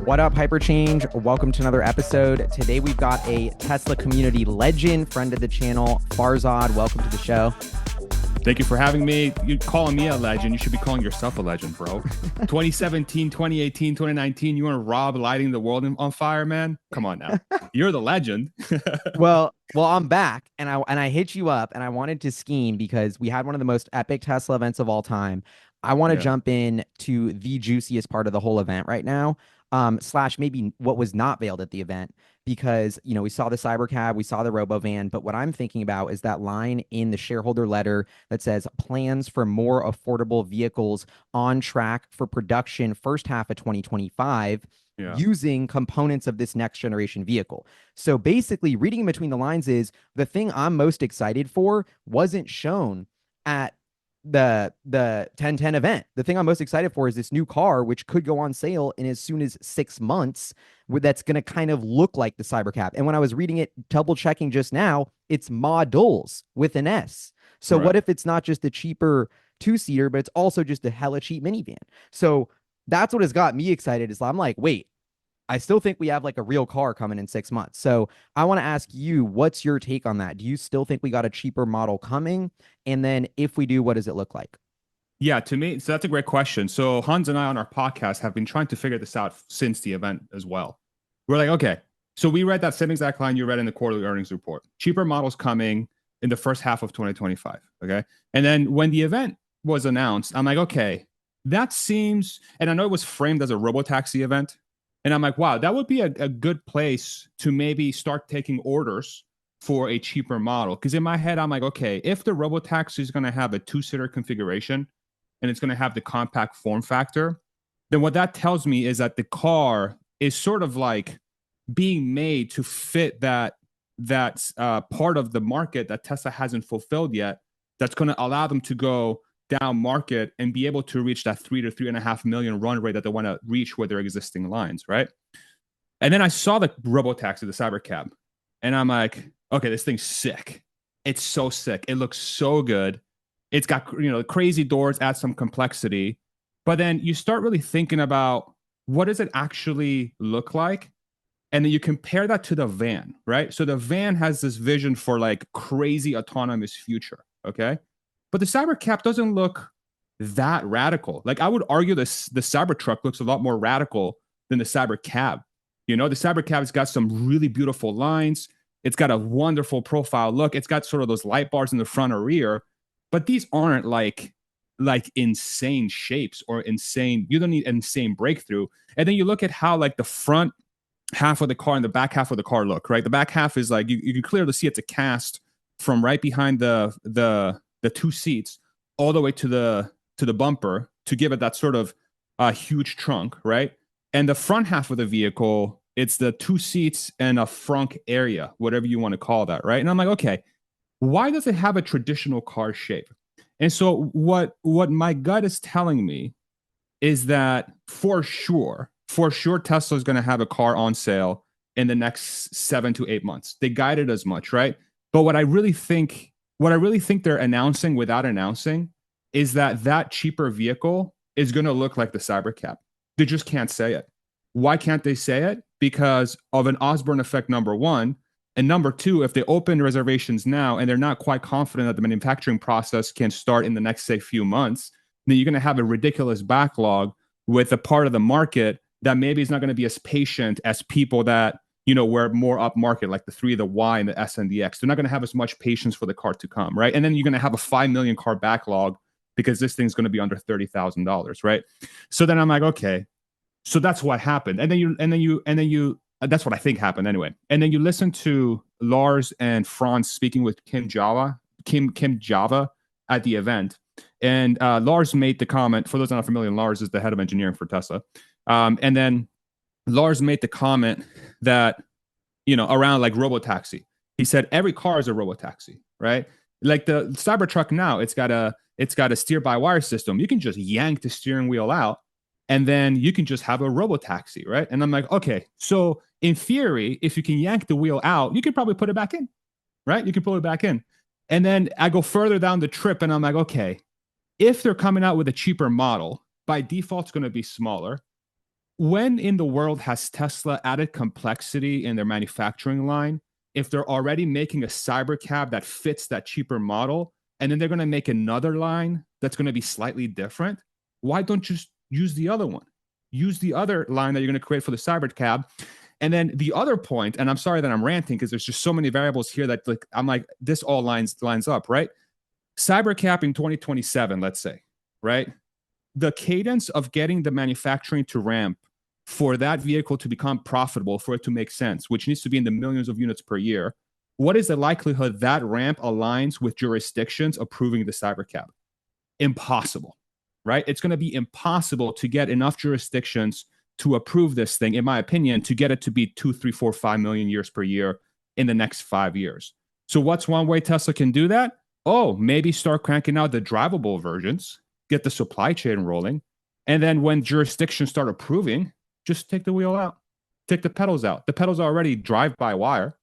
What up, HyperChange? Welcome to another episode. Today we've got a Tesla community legend, friend of the channel, Farzad. Welcome to the show. Thank you for having me. You're calling me a legend. You should be calling yourself a legend, bro. 2017, 2018, 2019, you want Rob lighting the world on fire, man? Come on now. You're the legend. Well, I'm back, and I hit you up, and I wanted to scheme because we had one of the most epic Tesla events of all time. I want to jump in to the juiciest part of the whole event right now, slash maybe what was not veiled at the event, because we saw the Cybercab, we saw the Robovan, but what I'm thinking about is that line in the shareholder letter that says plans for more affordable vehicles on track for production first half of 2025. Using components of this next generation vehicle. So basically, reading in between the lines is the thing I'm most excited for wasn't shown at the 1010 event. The thing I'm most excited for is this new car, which could go on sale in as soon as 6 months, that's going to kind of look like the Cybercab. And when I was reading it, double checking just now, it's models with an S. So what if it's not just a cheaper two-seater, but it's also just a hella cheap minivan? So that's what has got me excited. Is I'm like, wait, I still think we have like a real car coming in 6 months. So I want to ask you, what's your take on that? Do you still think we got a cheaper model coming? And then if we do, what does it look like? Yeah, to me, so that's a great question. So Hans and I on our podcast have been trying to figure this out since the event as well. We're like, okay, so we read that same exact line you read in the quarterly earnings report. Cheaper models coming in the first half of 2025. Okay. And then when the event was announced, I'm like, okay, that seems, and I know it was framed as a robotaxi event. And I'm like, wow, that would be a good place to maybe start taking orders for a cheaper model. Because in my head, I'm like, okay, if the robotaxi is going to have a two-seater configuration and it's going to have the compact form factor, then what that tells me is that the car is sort of like being made to fit that part of the market that Tesla hasn't fulfilled yet. That's going to allow them to go down market and be able to reach that 3 to 3.5 million run rate that they want to reach with their existing lines, right? And then I saw the robotaxi, the Cybercab, and I'm like, okay, this thing's sick. It's so sick. It looks so good. It's got crazy doors, add some complexity, but then you start really thinking about what does it actually look like, and then you compare that to the van, right? So the van has this vision for like crazy autonomous future, okay? But the Cybercab doesn't look that radical. Like I would argue the Cybertruck looks a lot more radical than the Cybercab. The Cybercab's got some really beautiful lines. It's got a wonderful profile look. It's got sort of those light bars in the front or rear, but these aren't like insane shapes or insane. You don't need insane breakthrough. And then you look at how like the front half of the car and the back half of the car look, right? The back half is like you can clearly see it's a cast from right behind the two seats all the way to the bumper to give it that sort of huge trunk, right? And the front half of the vehicle, it's the two seats and a frunk area, whatever you want to call that, right? And I'm like, okay, why does it have a traditional car shape? And so what my gut is telling me is that for sure Tesla is going to have a car on sale in the next 7 to 8 months. They guided as much, right? But what I really think they're announcing without announcing is that cheaper vehicle is going to look like the Cybercab. They just can't say it. Why can't they say it? Because of an Osborne effect, number one. And number two, if they open reservations now and they're not quite confident that the manufacturing process can start in the next, say, few months, then you're going to have a ridiculous backlog with a part of the market that maybe is not going to be as patient as people that we're more up market, like the 3, the Y, and the S and the X. They're not going to have as much patience for the car to come, right? And then you're going to have a 5 million car backlog because this thing's going to be under $30,000, right? So then I'm like, okay, so that's what happened. And then you that's what I think happened anyway. And then you listen to Lars and Franz speaking with Kim Java at the event. And Lars made the comment, for those not familiar, Lars is the head of engineering for Tesla. And then Lars made the comment that, around like robotaxi. He said every car is a robotaxi, right? Like the Cybertruck now, it's got a steer-by-wire system. You can just yank the steering wheel out, and then you can just have a robotaxi, right? And I'm like, okay, so in theory, if you can yank the wheel out, you could probably put it back in, right? You can pull it back in. And then I go further down the trip, and I'm like, okay, if they're coming out with a cheaper model, by default, it's going to be smaller. when in the world has Tesla added complexity in their manufacturing line if they're already making a Cybercab that fits that cheaper model, and then they're going to make another line that's going to be slightly different? Why don't you just use the other one? Use the other line that you're going to create for the Cybercab. And then the other point, and I'm sorry that I'm ranting because there's just so many variables here that like I'm like, this all lines up, right? Cybercab in 2027, let's say, right? The cadence of getting the manufacturing to ramp for that vehicle to become profitable, for it to make sense, which needs to be in the millions of units per year, what is the likelihood that ramp aligns with jurisdictions approving the Cybercab? Impossible, right? It's going to be impossible to get enough jurisdictions to approve this thing, in my opinion, to get it to be 2, 3, 4, 5 million years per year in the next 5 years. So what's one way Tesla can do that? Oh, maybe start cranking out the drivable versions, get the supply chain rolling. And then when jurisdictions start approving, just take the wheel out, take the pedals out. The pedals are already drive by wire.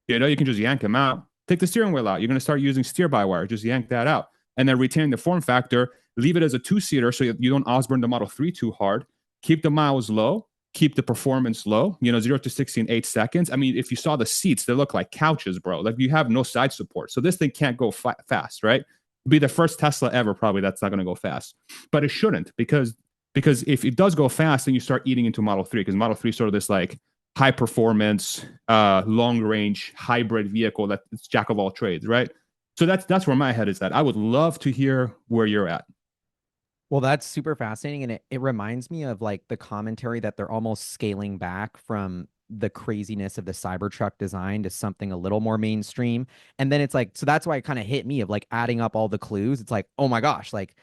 You know, you can just yank them out. Take the steering wheel out. You're going to start using steer by wire. Just yank that out. And then retain the form factor, leave it as a two-seater so you don't Osborne the Model 3 too hard. Keep the miles low, keep the performance low, 0 to 60 in 8 seconds. I mean, if you saw the seats, they look like couches, bro. Like you have no side support. So this thing can't go fast, right? Be the first Tesla ever, probably that's not going to go fast. But it shouldn't because if it does go fast, then you start eating into Model 3 because Model 3 is sort of this like high performance, long range hybrid vehicle that's jack of all trades, right? So that's where my head is at. I would love to hear where you're at. Well, that's super fascinating. And it reminds me of like the commentary that they're almost scaling back from the craziness of the Cybertruck design to something a little more mainstream. And then it's like, so that's why it kind of hit me of like adding up all the clues. It's like, oh my gosh, like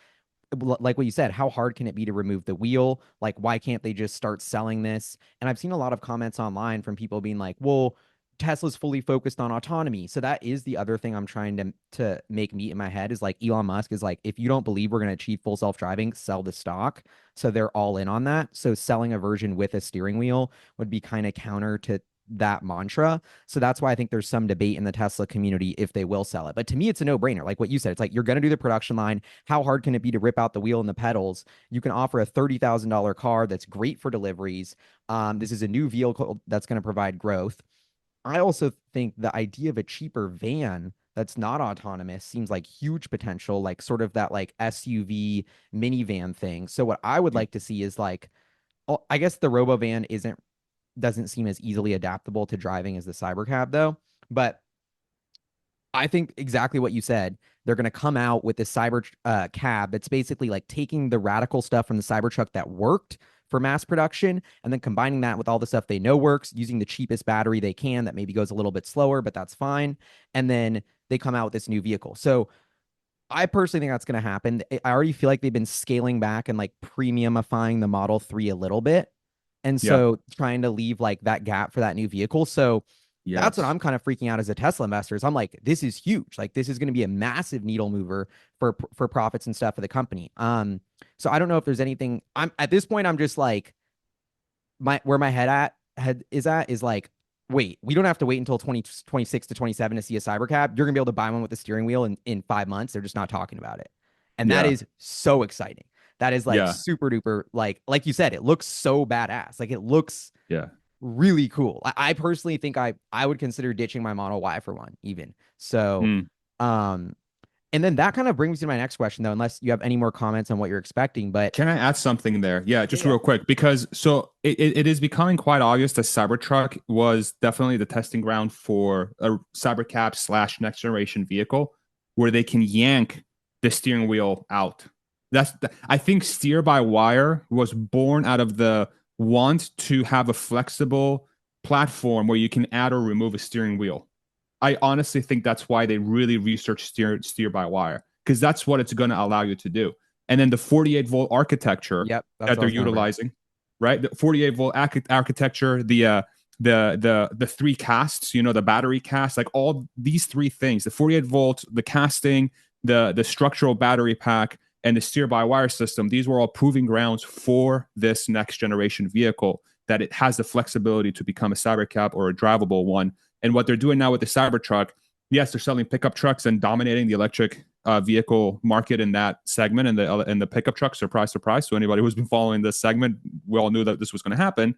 what you said, how hard can it be to remove the wheel? Like, why can't they just start selling this? And I've seen a lot of comments online from people being like, well, Tesla's fully focused on autonomy. So that is the other thing I'm trying to make meet in my head is like Elon Musk is like, if you don't believe we're going to achieve full self-driving, sell the stock. So they're all in on that. So selling a version with a steering wheel would be kind of counter to that mantra. So that's why I think there's some debate in the Tesla community if they will sell it. But to me, it's a no-brainer. Like what you said, it's like you're going to do the production line. How hard can it be to rip out the wheel and the pedals? You can offer a $30,000 car that's great for deliveries. This is a new vehicle that's going to provide growth. I also think the idea of a cheaper van that's not autonomous seems like huge potential, like sort of that like SUV minivan thing. So what I would like to see is like, oh, I guess the Robovan doesn't seem as easily adaptable to driving as the Cybercab though. But I think exactly what you said. They're going to come out with this cab that's basically like taking the radical stuff from the Cybertruck that worked for mass production and then combining that with all the stuff they know works, using the cheapest battery they can that maybe goes a little bit slower, but that's fine. And then they come out with this new vehicle. So I personally think that's going to happen. I already feel like they've been scaling back and like premiumifying the Model 3 a little bit. And Yeah. so trying to leave like that gap for that new vehicle. So that's what Yes. I'm kind of freaking out as a Tesla investor is I'm like, this is huge. Like this is going to be a massive needle mover for profits and stuff for the company. So I don't know if there's anything I'm at this point, I'm just like where my head is like, wait, we don't have to wait until 2026 to 27 to see a Cybercab. You're gonna be able to buy one with the steering wheel in 5 months. They're just not talking about it. And that Yeah. is so exciting. That is like Yeah. super duper, like you said, it looks so badass. Like it looks Yeah. really cool. I personally think I would consider ditching my Model Y for one, even. So, Mm. um, and then that kind of brings me to my next question, though, unless you have any more comments on what you're expecting. But Can I add something there? Yeah, just yeah, real quick, because so it is becoming quite obvious that Cybertruck was definitely the testing ground for a Cybercab slash next generation vehicle where they can yank the steering wheel out. I think steer by wire was born out of the want to have a flexible platform where you can add or remove a steering wheel. I honestly think that's why they really researched steer by wire because that's what it's going to allow you to do. And then the 48-volt architecture yep, that's that what I they're was gonna bring. utilizing, right? The 48-volt architecture, the three casts, the battery cast, like all these three things, the 48 volt, the casting, the structural battery pack, and the steer by wire system, these were all proving grounds for this next generation vehicle that it has the flexibility to become a Cybercab or a drivable one. And what they're doing now with the Cybertruck, yes, they're selling pickup trucks and dominating the electric vehicle market in that segment, and the pickup truck. Surprise, surprise. So anybody who's been following this segment, we all knew that this was going to happen.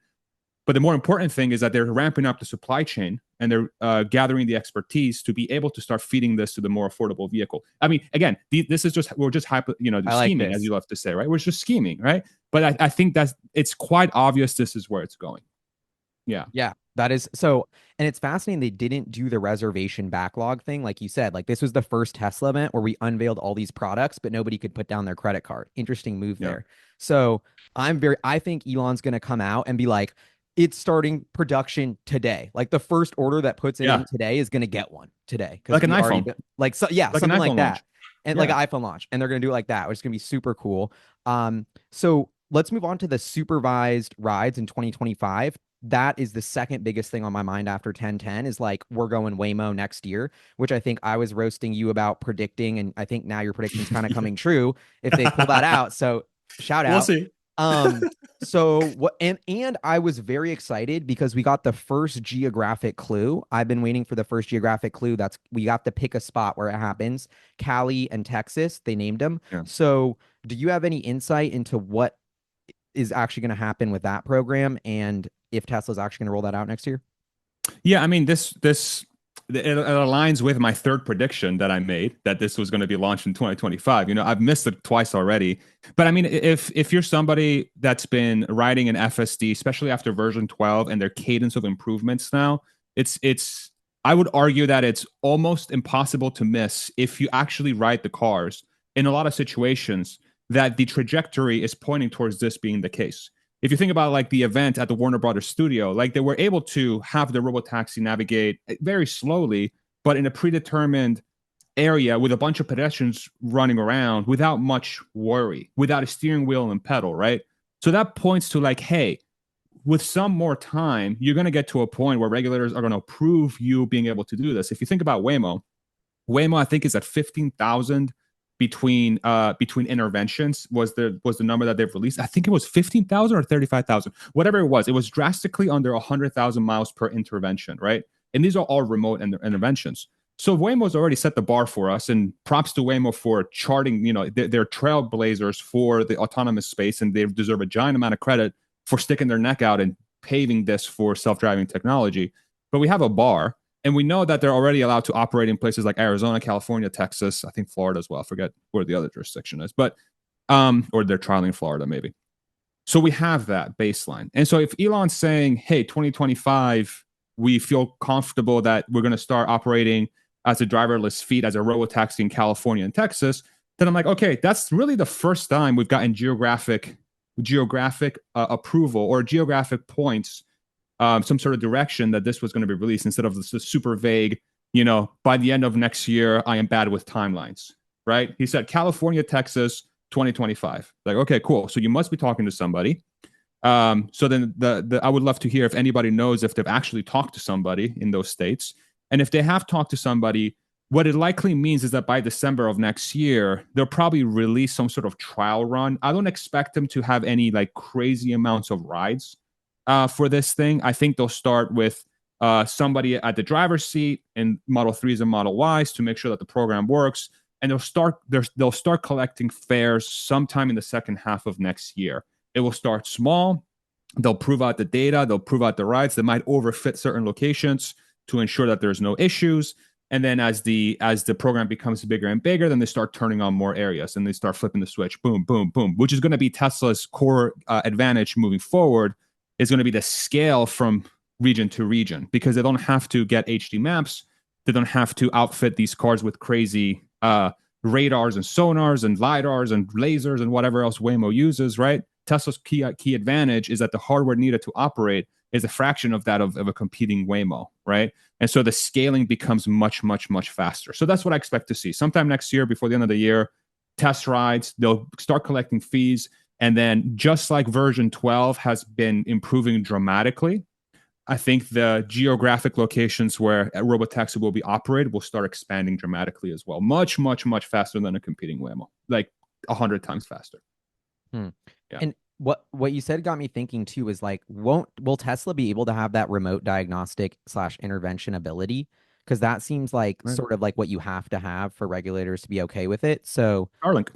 But the more important thing is that they're ramping up the supply chain, and they're gathering the expertise to be able to start feeding this to the more affordable vehicle. I mean, again, this is just, we're just I like scheming, as this. you love to say, right? We're just scheming, right? But I think it's quite obvious this is where it's going. Yeah. Yeah, that is so. And it's fascinating they didn't do the reservation backlog thing. Like you said, like this was the first Tesla event where we unveiled all these products, but nobody could put down their credit card. Interesting move Yeah. there. So I think Elon's going to come out and be like, it's starting production today. Like the first order that puts it in Yeah. today is going to get one today because Like an we already iPhone. like, so yeah, Like an something like iPhone that. launch. And like Yeah. an iPhone launch. And they're going to do it like that, which is going to be super cool. So let's move on to the supervised rides in 2025. That is the second biggest thing on my mind after 1010 is like we're going Waymo next year, which I think I was roasting you about predicting, and I think now your prediction's kind of coming true if they pull that out. So shout We'll out. see. Um, so what and I was very excited because we got the first geographic clue. I've been waiting for the first geographic clue. That's we got to pick a spot where it happens. Cali and Texas, they named them. Yeah. So do you have any insight into what is actually going to happen with that program and if Tesla's actually going to roll that out next year? Yeah, I mean, it aligns with my third prediction that I made that this was going to be launched in 2025. I've missed it twice already, but I mean, if you're somebody that's been riding an FSD, especially after version 12 and their cadence of improvements now, it's I would argue that it's almost impossible to miss if you actually ride the cars in a lot of situations that the trajectory is pointing towards this being the case. If you think about like the event at the Warner Brothers studio, like they were able to have the robotaxi navigate very slowly, but in a predetermined area with a bunch of pedestrians running around without much worry, without a steering wheel and pedal, right? So that points to like, hey, with some more time, you're going to get to a point where regulators are going to approve you being able to do this. If you think about Waymo, I think, is at 15,000 between interventions was the number that they've released. I think it was 15,000 or 35,000, whatever it was. It was drastically under 100,000 miles per intervention, right? And these are all remote interventions. So Waymo's already set the bar for us, and props to Waymo for charting. They're trailblazers for the autonomous space, and they deserve a giant amount of credit for sticking their neck out and paving this for self-driving technology. But we have a bar. And we know that they're already allowed to operate in places like Arizona, California, Texas, I think Florida as well. I forget where the other jurisdiction is, but or they're trialing Florida maybe. So we have that baseline. And so if Elon's saying, hey, 2025, we feel comfortable that we're going to start operating as a driverless fleet, as a robotaxi in California and Texas, then I'm like, okay, that's really the first time we've gotten geographic approval or geographic points, some sort of direction that this was going to be released instead of this super vague, by the end of next year, I am bad with timelines, right? He said California, Texas, 2025. Like, okay, cool. So you must be talking to somebody. So then I would love to hear if anybody knows if they've actually talked to somebody in those states. And if they have talked to somebody, what it likely means is that by December of next year, they'll probably release some sort of trial run. I don't expect them to have any like crazy amounts of rides for this thing. I think they'll start with somebody at the driver's seat in Model 3s and Model Ys to make sure that the program works. And they'll start collecting fares sometime in the second half of next year. It will start small. They'll prove out the data. They'll prove out the rides. They might overfit certain locations to ensure that there's no issues. And then as the program becomes bigger and bigger, then they start turning on more areas and they start flipping the switch. Boom, boom, boom, which is going to be Tesla's core advantage moving forward, is going to be the scale from region to region, because they don't have to get HD maps. They don't have to outfit these cars with crazy radars and sonars and LiDARs and lasers and whatever else Waymo uses, right? Tesla's key advantage is that the hardware needed to operate is a fraction of that of a competing Waymo, right? And so the scaling becomes much, much, much faster. So that's what I expect to see. Sometime next year, before the end of the year, test rides, they'll start collecting fees. And then just like version 12 has been improving dramatically, I think the geographic locations where a robotaxi will be operated will start expanding dramatically as well. Much, much, much faster than a competing Waymo, like 100 times faster. Hmm. Yeah. And what you said got me thinking too is like, will Tesla be able to have that remote diagnostic / intervention ability? because that seems like Right. sort of like what you have to have for regulators to be okay with it. So Starlink.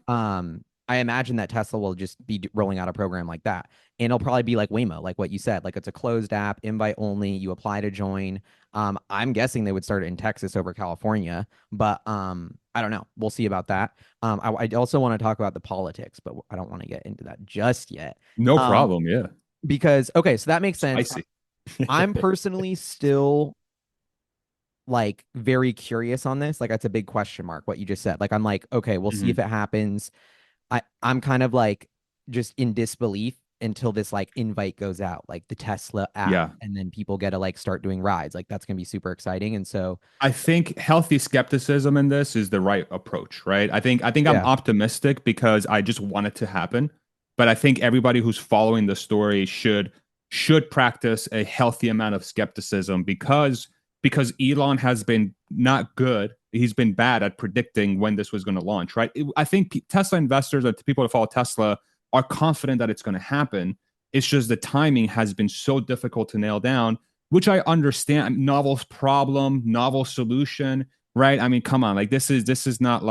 I imagine that Tesla will just be rolling out a program like that. And it'll probably be like Waymo, like what you said. Like it's a closed app, invite only, you apply to join. I'm guessing they would start it in Texas over California, but I don't know. We'll see about that. I also want to talk about the politics, but I don't want to get into that just yet. No Um, problem. Yeah. because okay, so that makes sense. Spicy. I'm personally still like very curious on this. Like that's a big question mark, what you just said. Like I'm like, okay, we'll see if Mhm. it happens. I'm kind of like just in disbelief until this like invite goes out, like the Tesla app, Yeah. and then people get to like start doing rides. Like that's gonna be super exciting. And so I think healthy skepticism in this is the right approach, right? I think I'm yeah, optimistic because I just want it to happen, but I think everybody who's following the story should practice a healthy amount of skepticism because Elon has been not good. He's been bad at predicting when this was going to launch, right? I think Tesla investors or people that follow Tesla are confident that it's going to happen. It's just the timing has been so difficult to nail down, which I understand. Novel problem, novel solution, right? I mean, come on, like this is not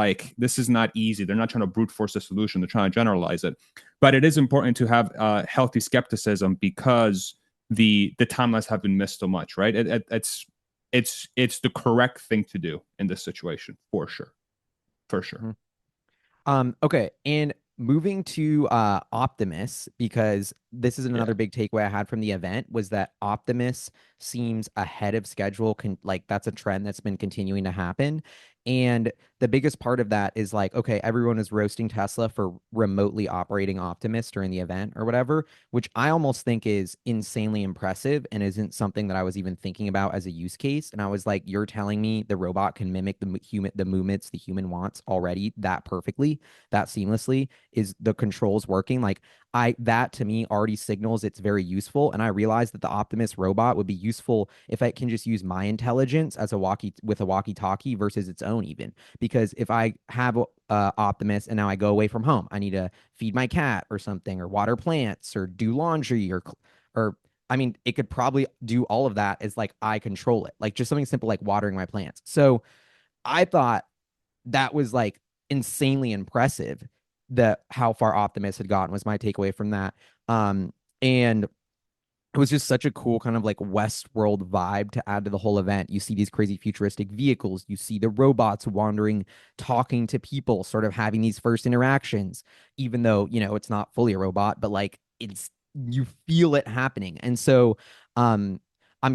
easy. They're not trying to brute force a solution. They're trying to generalize it, but it is important to have healthy skepticism because the timelines have been missed so much, right? It's the correct thing to do in this situation for sure, for sure. Mhm. Okay, and moving to Optimus, because this is another Yeah, big takeaway I had from the event was that Optimus seems ahead of schedule. Like that's a trend that's been continuing to happen. And the biggest part of that is like, okay, everyone is roasting Tesla for remotely operating Optimus during the event or whatever, which I almost think is insanely impressive and isn't something that I was even thinking about as a use case. And I was like, you're telling me the robot can mimic the movements the human wants already that perfectly, that seamlessly? Is the controls working? Like that to me already signals it's very useful. And I realized that the Optimus robot would be useful if I can just use my intelligence as a walkie-talkie versus its own, even because if I have Optimus and now I go away from home, I need to feed my cat or something, or water plants, or do laundry, or I mean, it could probably do all of that as like I control it, like just something simple like watering my plants. So I thought that was like insanely impressive, that how far Optimus had gotten was my takeaway from that. And it was just such a cool kind of like Westworld vibe to add to the whole event. You see these crazy futuristic vehicles, you see the robots wandering, talking to people, sort of having these first interactions, even though, it's not fully a robot, but like you feel it happening. And so, I'm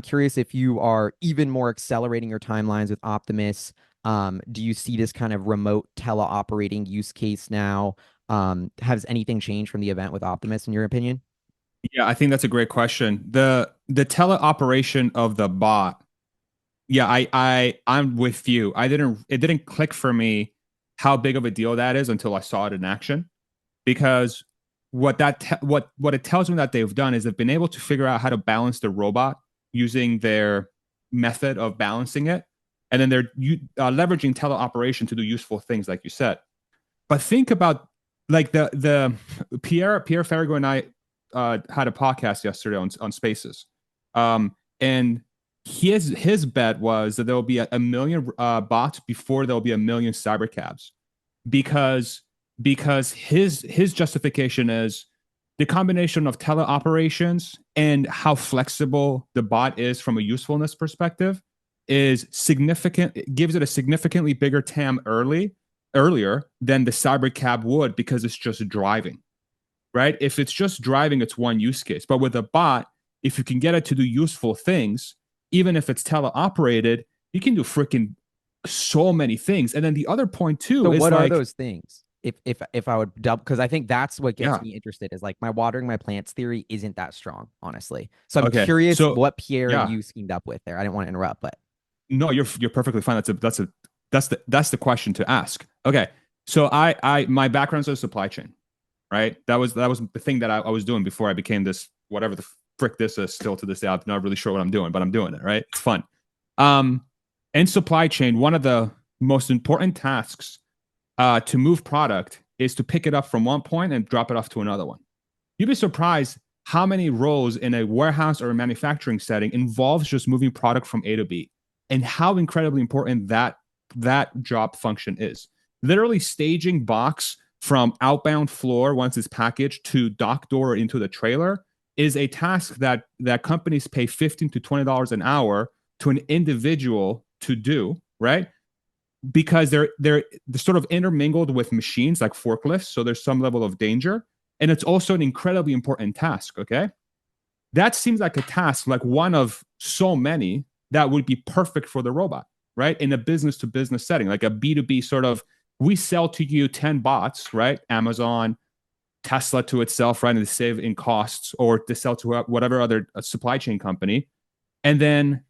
curious if you are even more accelerating your timelines with Optimus. Do you see this kind of remote teleoperating use case now? Has anything changed from the event with Optimus, in your opinion? yeah, I think that's a great question. The teleoperation of the bot. Yeah, I'm with you. It didn't click for me how big of a deal that is until I saw it in action. Because what it tells me that they've done is they've been able to figure out how to balance the robot using their method of balancing it, and then they're leveraging teleoperation to do useful things, like you said. But think about like the Pierre Farrago and I had a podcast yesterday on Spaces, and his bet was that there will be a million bots before there will be a million cybercabs because his justification is the combination of teleoperations and how flexible the bot is from a usefulness perspective is significant. It gives it a significantly bigger TAM earlier than the cybercab would because it's just driving, right? If it's just driving, it's one use case. But with a bot, if you can get it to do useful things, even if it's teleoperated, you can do freaking so many things. And then the other point So too is what are like, those things? If I would double, because I think that's what gets yeah, me interested is like my watering my plants theory isn't that strong, honestly. So I'm okay. curious So what Pierre and yeah, you schemed up with there. I didn't want to interrupt, but no, you're perfectly fine. That's the question to ask. Okay. So my background's in supply chain, right? That was the thing that I was doing before I became this, whatever the frick this is still to this day. I'm not really sure what I'm doing, but I'm doing it, right? It's fun. Um, in supply chain, one of the most important tasks to move product is to pick it up from one point and drop it off to another one. You'd be surprised how many roles in a warehouse or a manufacturing setting involves just moving product from A to B. and how incredibly important that job function is. Literally staging box from outbound floor once it's packaged to dock door into the trailer is a task that companies pay $15 to $20 an hour to an individual to do, right? Because they're sort of intermingled with machines like forklifts, so there's some level of danger, and it's also an incredibly important task. Okay, that seems like a task, like one of so many that would be perfect for the robot, right? In a business to business setting, like a B2B sort of, we sell to you 10 bots, right? Amazon, Tesla to itself, right? And to save in costs, or to sell to whatever other supply chain company. And then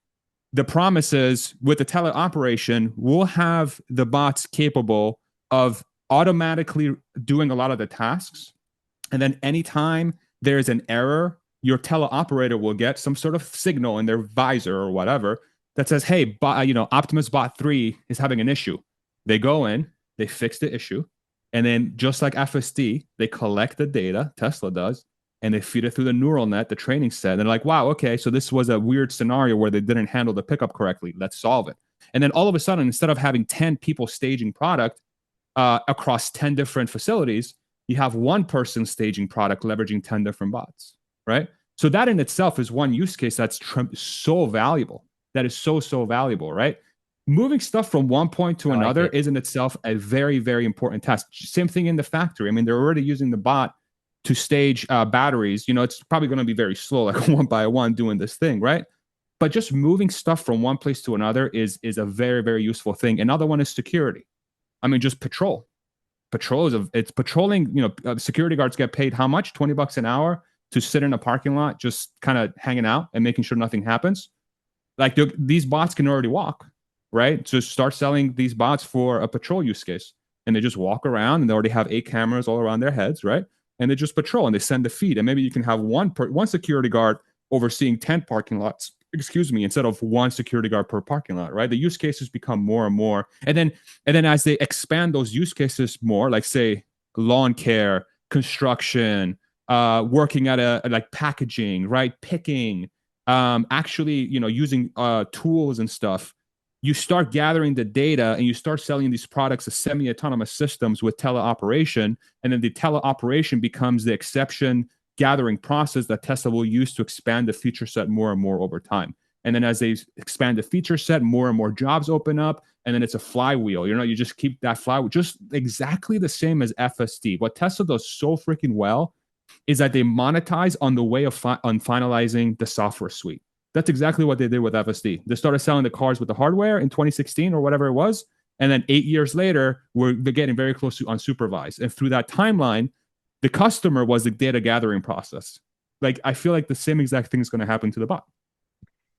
the promise is with the teleoperation, we'll have the bots capable of automatically doing a lot of the tasks. And then anytime there's an error, your teleoperator will get some sort of signal in their visor or whatever that says, hey, Optimus bot 3 is having an issue. They go in, they fix the issue. And then just like FSD, they collect the data, Tesla does, and they feed it through the neural net, the training set. And they're like, wow, okay, so this was a weird scenario where they didn't handle the pickup correctly. Let's solve it. And then all of a sudden, instead of having 10 people staging product across 10 different facilities, you have one person staging product leveraging 10 different bots, right? So that in itself is one use case that's so valuable. That is so valuable, right? Moving stuff from one point to another is in itself a very, very important task. Same thing in the factory. I mean, they're already using the bot to stage batteries. It's probably going to be very slow, like one by one doing this thing, right? But just moving stuff from one place to another is a very, very useful thing. Another one is security. I mean, just patrol. It's patrolling. Security guards get paid how much? $20 an hour to sit in a parking lot, just kind of hanging out and making sure nothing happens. Like these bots can already walk, right? So start selling these bots for a patrol use case, and they just walk around, and they already have 8 cameras all around their heads, right? And they just patrol, and they send the feed, and maybe you can have one security guard overseeing 10 parking lots, instead of one security guard per parking lot, right? The use cases become more and more, and then as they expand those use cases more, like say lawn care, construction, working at like packaging, right, picking, actually using tools and stuff, you start gathering the data and you start selling these products as semi-autonomous systems with teleoperation. And then the teleoperation becomes the exception gathering process that Tesla will use to expand the feature set more and more over time. And then as they expand the feature set, more and more jobs open up. And then it's a flywheel. You just keep that flywheel, just exactly the same as FSD. What Tesla does so freaking well is that they monetize on the way of on finalizing the software suite. That's exactly what they did with FSD. They started selling the cars with the hardware in 2016 or whatever it was. And then 8 years later, they're getting very close to unsupervised. And through that timeline, the customer was the data gathering process. Like, I feel like the same exact thing is going to happen to the bot.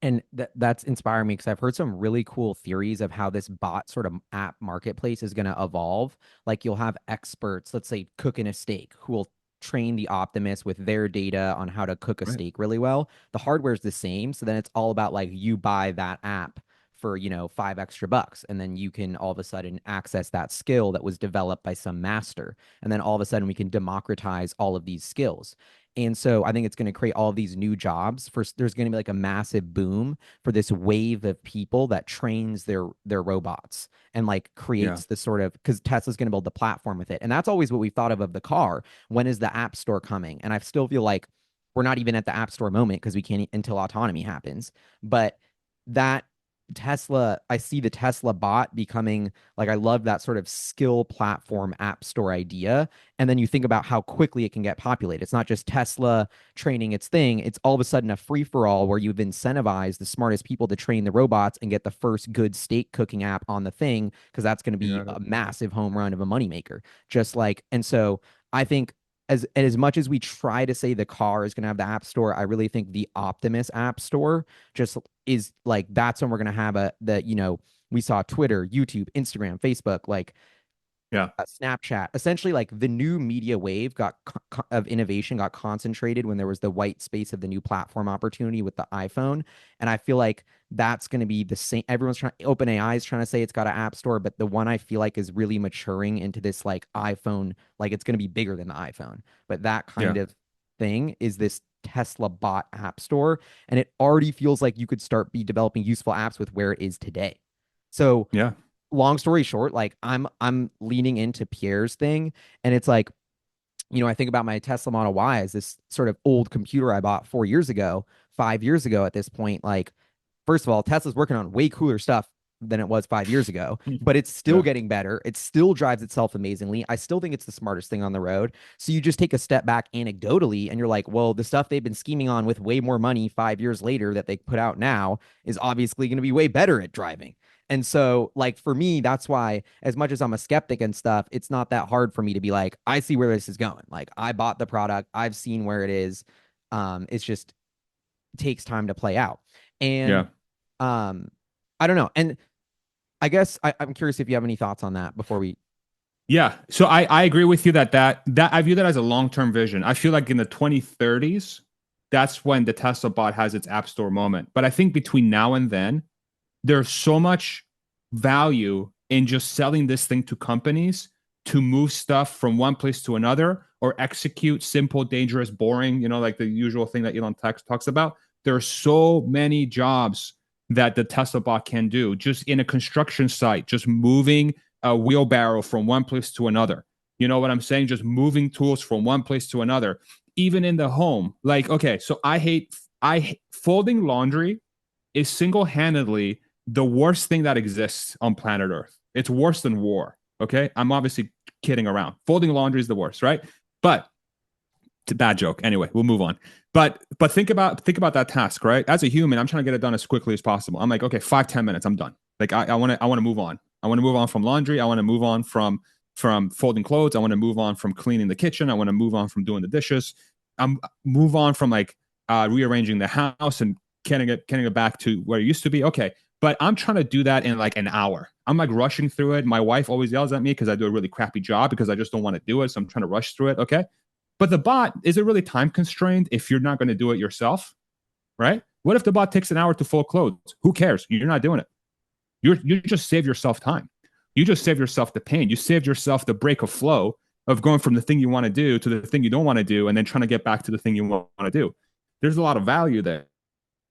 And that's inspiring me because I've heard some really cool theories of how this bot sort of app marketplace is going to evolve. Like you'll have experts, let's say cooking a steak, who will train the Optimus with their data on how to cook a steak really well. The hardware is the same. So then it's all about like you buy that app for, $5 extra, and then you can all of a sudden access that skill that was developed by some master. And then all of a sudden we can democratize all of these skills. And so I think it's going to create all of these new jobs. First, there's going to be like a massive boom for this wave of people that trains their robots and like creates the sort of, because Tesla's going to build the platform with it. And that's always what we thought of the car. When is the app store coming? And I still feel like we're not even at the app store moment because we can't until autonomy happens. But that I see the Tesla bot becoming like, I love that sort of skill platform app store idea. And then you think about how quickly it can get populated. It's not just Tesla training its thing. It's all of a sudden a free for all where you've incentivized the smartest people to train the robots and get the first good steak cooking app on the thing, because that's going to be a massive home run of a moneymaker. Just like, and so I think as much as we try to say the car is going to have the app store, I really think the Optimus app store just is like, that's when we're going to have we saw Twitter, YouTube, Instagram, Facebook, like Snapchat. Essentially, like the new media wave of innovation got concentrated when there was the white space of the new platform opportunity with the iPhone. And I feel like that's going to be the same. Everyone's OpenAI is trying to say it's got an app store, but the one I feel like is really maturing into this like iPhone, like it's going to be bigger than the iPhone. But that kind of thing is this Tesla bot app store, and it already feels like you could start be developing useful apps with where it is today. So Yeah. long story short, like I'm leaning into Pierre's thing, and it's like, I think about my Tesla Model Y as this sort of old computer I bought 4 years ago, 5 years ago at this point. Like, first of all, Tesla's working on way cooler stuff than it was 5 years ago, but it's still Yeah. getting better. It still drives itself amazingly. I still think it's the smartest thing on the road. So you just take a step back anecdotally and you're like, well, the stuff they've been scheming on with way more money 5 years later that they put out now is obviously going to be way better at driving. And so, like, for me, that's why, as much as I'm a skeptic and stuff, it's not that hard for me to be like, I see where this is going. Like, I bought the product, I've seen where it is. It's just takes time to play out. And Yeah. um, I don't know. And I guess I'm curious if you have any thoughts on that before we. Yeah. So I agree with you that I view that as a long-term vision. I feel like in the 2030s, that's when the Tesla bot has its app store moment. But I think between now and then, there's so much value in just selling this thing to companies to move stuff from one place to another or execute simple, dangerous, boring, like the usual thing that Elon talks about. There are so many jobs that the Tesla bot can do just in a construction site, just moving a wheelbarrow from one place to another. You know what I'm saying? Just moving tools from one place to another. Even in the home. Like, okay, so folding laundry is single-handedly the worst thing that exists on planet Earth. It's worse than war. Okay. I'm obviously kidding around. Folding laundry is the worst, right? But it's a bad joke. Anyway, we'll move on. But think about that task, right? As a human, I'm trying to get it done as quickly as possible. I'm like, okay, 5-10 minutes, I'm done. Like I want to move on. I want to move on from laundry. I want to move on from folding clothes. I want to move on from cleaning the kitchen. I want to move on from doing the dishes. I'm move on from like rearranging the house and getting it back to where it used to be. Okay, but I'm trying to do that in like an hour. I'm like rushing through it. My wife always yells at me because I do a really crappy job because I just don't want to do it. So I'm trying to rush through it. Okay. But the bot, is it really time constrained if you're not going to do it yourself? Right? What if the bot takes an hour to fold clothes? Who cares? You're not doing it. You just save yourself time. You just save yourself the pain. You saved yourself the break of flow of going from the thing you want to do to the thing you don't want to do and then trying to get back to the thing you want to do. There's a lot of value there,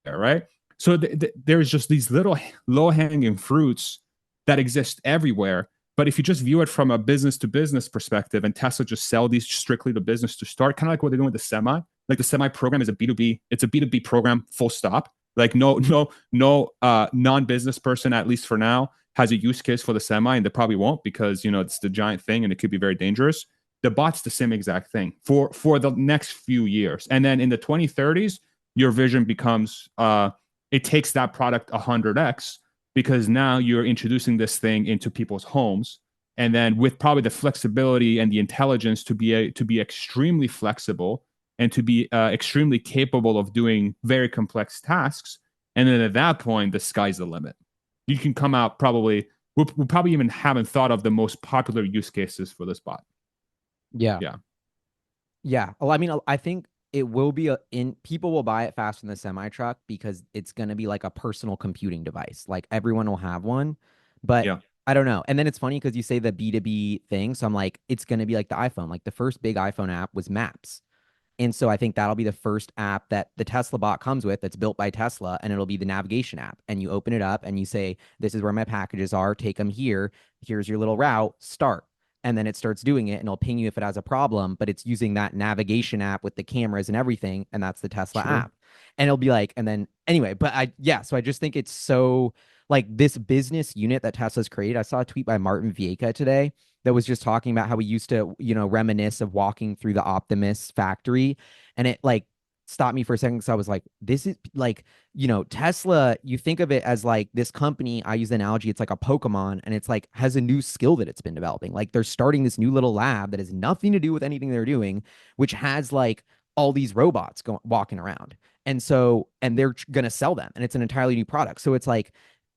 right? So there's just these little low hanging fruits that exist everywhere. But if you just view it from a business to business perspective and Tesla just sell these strictly to business to start, kind of like what they're doing with the semi, like the semi program is a B2B, it's a B2B program, full stop. Like no non-business person, at least for now, has a use case for the semi, and they probably won't because it's the giant thing and it could be very dangerous. The bot's the same exact thing for the next few years. And then in the 2030s, your vision becomes it takes that product 100x because now you're introducing this thing into people's homes, and then with probably the flexibility and the intelligence to be extremely flexible and to be extremely capable of doing very complex tasks. And then at that point, the sky's the limit. You can come out probably. We probably even haven't thought of the most popular use cases for this bot. Yeah. Yeah. Yeah. Well, I mean, I think it will be people will buy it faster than the semi truck because it's going to be like a personal computing device. Like everyone will have one, but Yeah. I don't know. And then it's funny because you say the B2B thing. So I'm like, it's going to be like the iPhone. Like the first big iPhone app was Maps. And so I think that'll be the first app that the Tesla bot comes with that's built by Tesla, and it'll be the navigation app. And you open it up and you say, this is where my packages are, take them here. Here's your little route, start. And then it starts doing it and it'll ping you if it has a problem, but it's using that navigation app with the cameras and everything. And that's the Tesla Sure. app. And it'll be like, and then anyway, so I just think it's so like this business unit that Tesla's created. I saw a tweet by Martin Vieca today that was just talking about how we used to, reminisce of walking through the Optimus factory. And it like stopped me for a second. So I was like, this is like, Tesla, you think of it as like this company. I use the analogy, it's like a Pokemon, and it's like has a new skill that it's been developing. Like they're starting this new little lab that has nothing to do with anything they're doing, which has like all these robots walking around. And they're going to sell them, and it's an entirely new product. So it's like,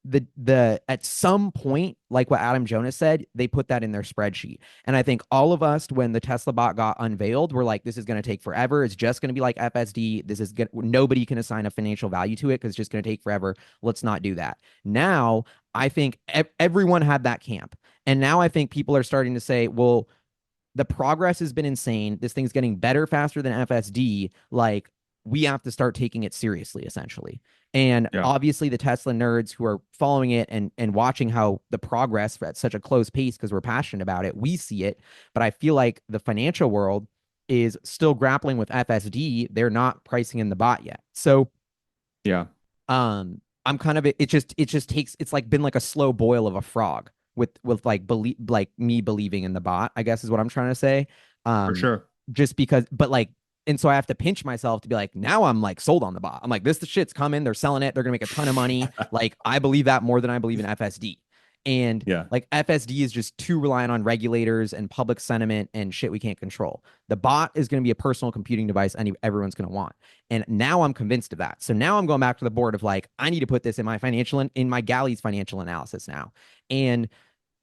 the at some point, like what Adam Jonas said, they put that in their spreadsheet. And I think all of us, when the Tesla bot got unveiled, we're like, this is going to take forever. It's just going to be like FSD. Nobody can assign a financial value to it because it's just going to take forever. Let's not do that. Now, I think everyone had that camp. And now I think people are starting to say, well, the progress has been insane. This thing's getting better faster than FSD. Like, we have to start taking it seriously, essentially. And Yeah. obviously, the Tesla nerds who are following it and watching how the progress at such a close pace because we're passionate about it, we see it. But I feel like the financial world is still grappling with FSD. They're not pricing in the bot yet. So Yeah. I'm kind of it just takes it's like been like a slow boil of a frog with like believe like me believing in the bot, I guess is what I'm trying to say. For Um sure. just because but like and so I have to pinch myself to be like, now I'm like sold on the bot. I'm like, this the shit's coming, they're selling it, they're gonna make a ton of money. Like I believe that more than I believe in FSD. And Yeah. like FSD is just too reliant on regulators and public sentiment and shit we can't control. The bot is going to be a personal computing device everyone's going to want. And now I'm convinced of that. So now I'm going back to the board of like, I need to put this in my in my Galley's financial analysis now. And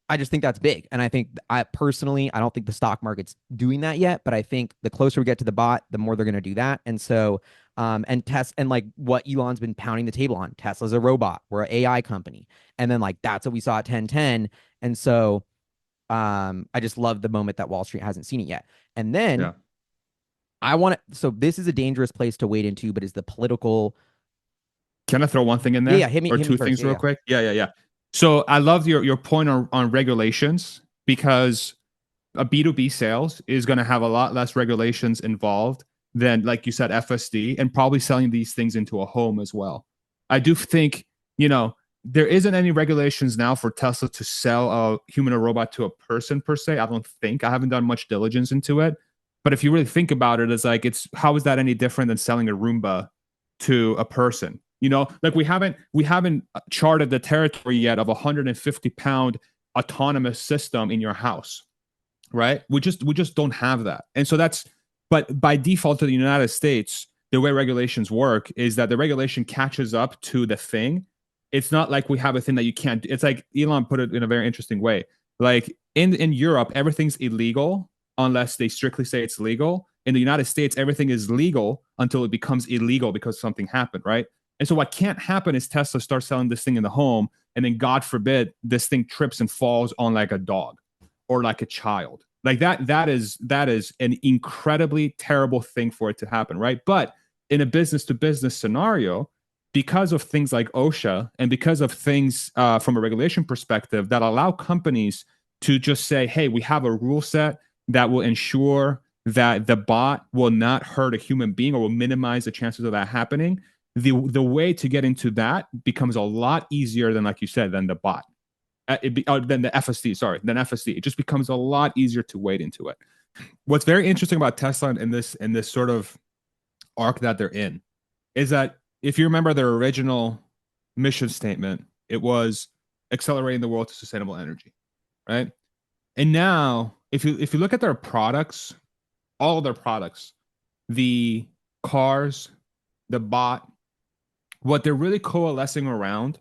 I just think that's big. And I think I personally, I don't think the stock market's doing that yet, but I think the closer we get to the bot, the more they're going to do that. And so, and test and like what Elon's been pounding the table on. Tesla's a robot. We're an AI company. And then like that's what we saw at 1010. And so I just love the moment that Wall Street hasn't seen it yet. And then Yeah. I want to, so this is a dangerous place to wade into, but is the political. Can I throw one thing in Yeah, there yeah, or hit me two first. things Yeah, real yeah. quick? Yeah. So I love your point on regulations because a B2B sales is going to have a lot less regulations involved than, like you said, FSD and probably selling these things into a home as well. I do think, there isn't any regulations now for Tesla to sell a human or robot to a person per se. I don't think. I haven't done much diligence into it. But if you really think about it, it's like, how is that any different than selling a Roomba to a person? Like we haven't charted the territory yet of a 150-pound autonomous system in your house, right? We just don't have that. And so but by default to the United States, the way regulations work is that the regulation catches up to the thing. It's not like we have a thing that you can't do. It's like Elon put it in a very interesting way. Like in Europe, everything's illegal unless they strictly say it's legal. In the United States, everything is legal until it becomes illegal because something happened, right? And so what can't happen is Tesla starts selling this thing in the home, and then God forbid this thing trips and falls on like a dog or like a child. Like that is an incredibly terrible thing for it to happen, right? But in a business to business scenario, because of things like OSHA and because of things from a regulation perspective that allow companies to just say, hey, we have a rule set that will ensure that the bot will not hurt a human being or will minimize the chances of that happening. The way to get into that becomes a lot easier than, like you said, than the bot. Than the FSD, sorry, than FSD. It just becomes a lot easier to wade into it. What's very interesting about Tesla in this sort of arc that they're in is that if you remember their original mission statement, it was accelerating the world to sustainable energy, right? And now, if you look at their products, all of their products, the cars, the bot, what they're really coalescing around,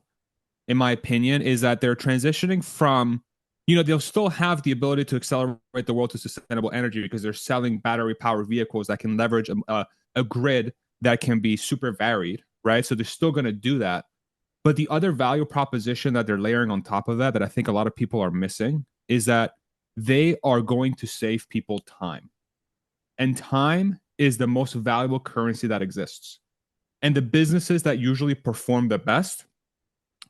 in my opinion, is that they're transitioning from, they'll still have the ability to accelerate the world to sustainable energy because they're selling battery powered vehicles that can leverage a grid that can be super varied, right? So they're still going to do that. But the other value proposition that they're layering on top of that I think a lot of people are missing is that they are going to save people time. And time is the most valuable currency that exists. And the businesses that usually perform the best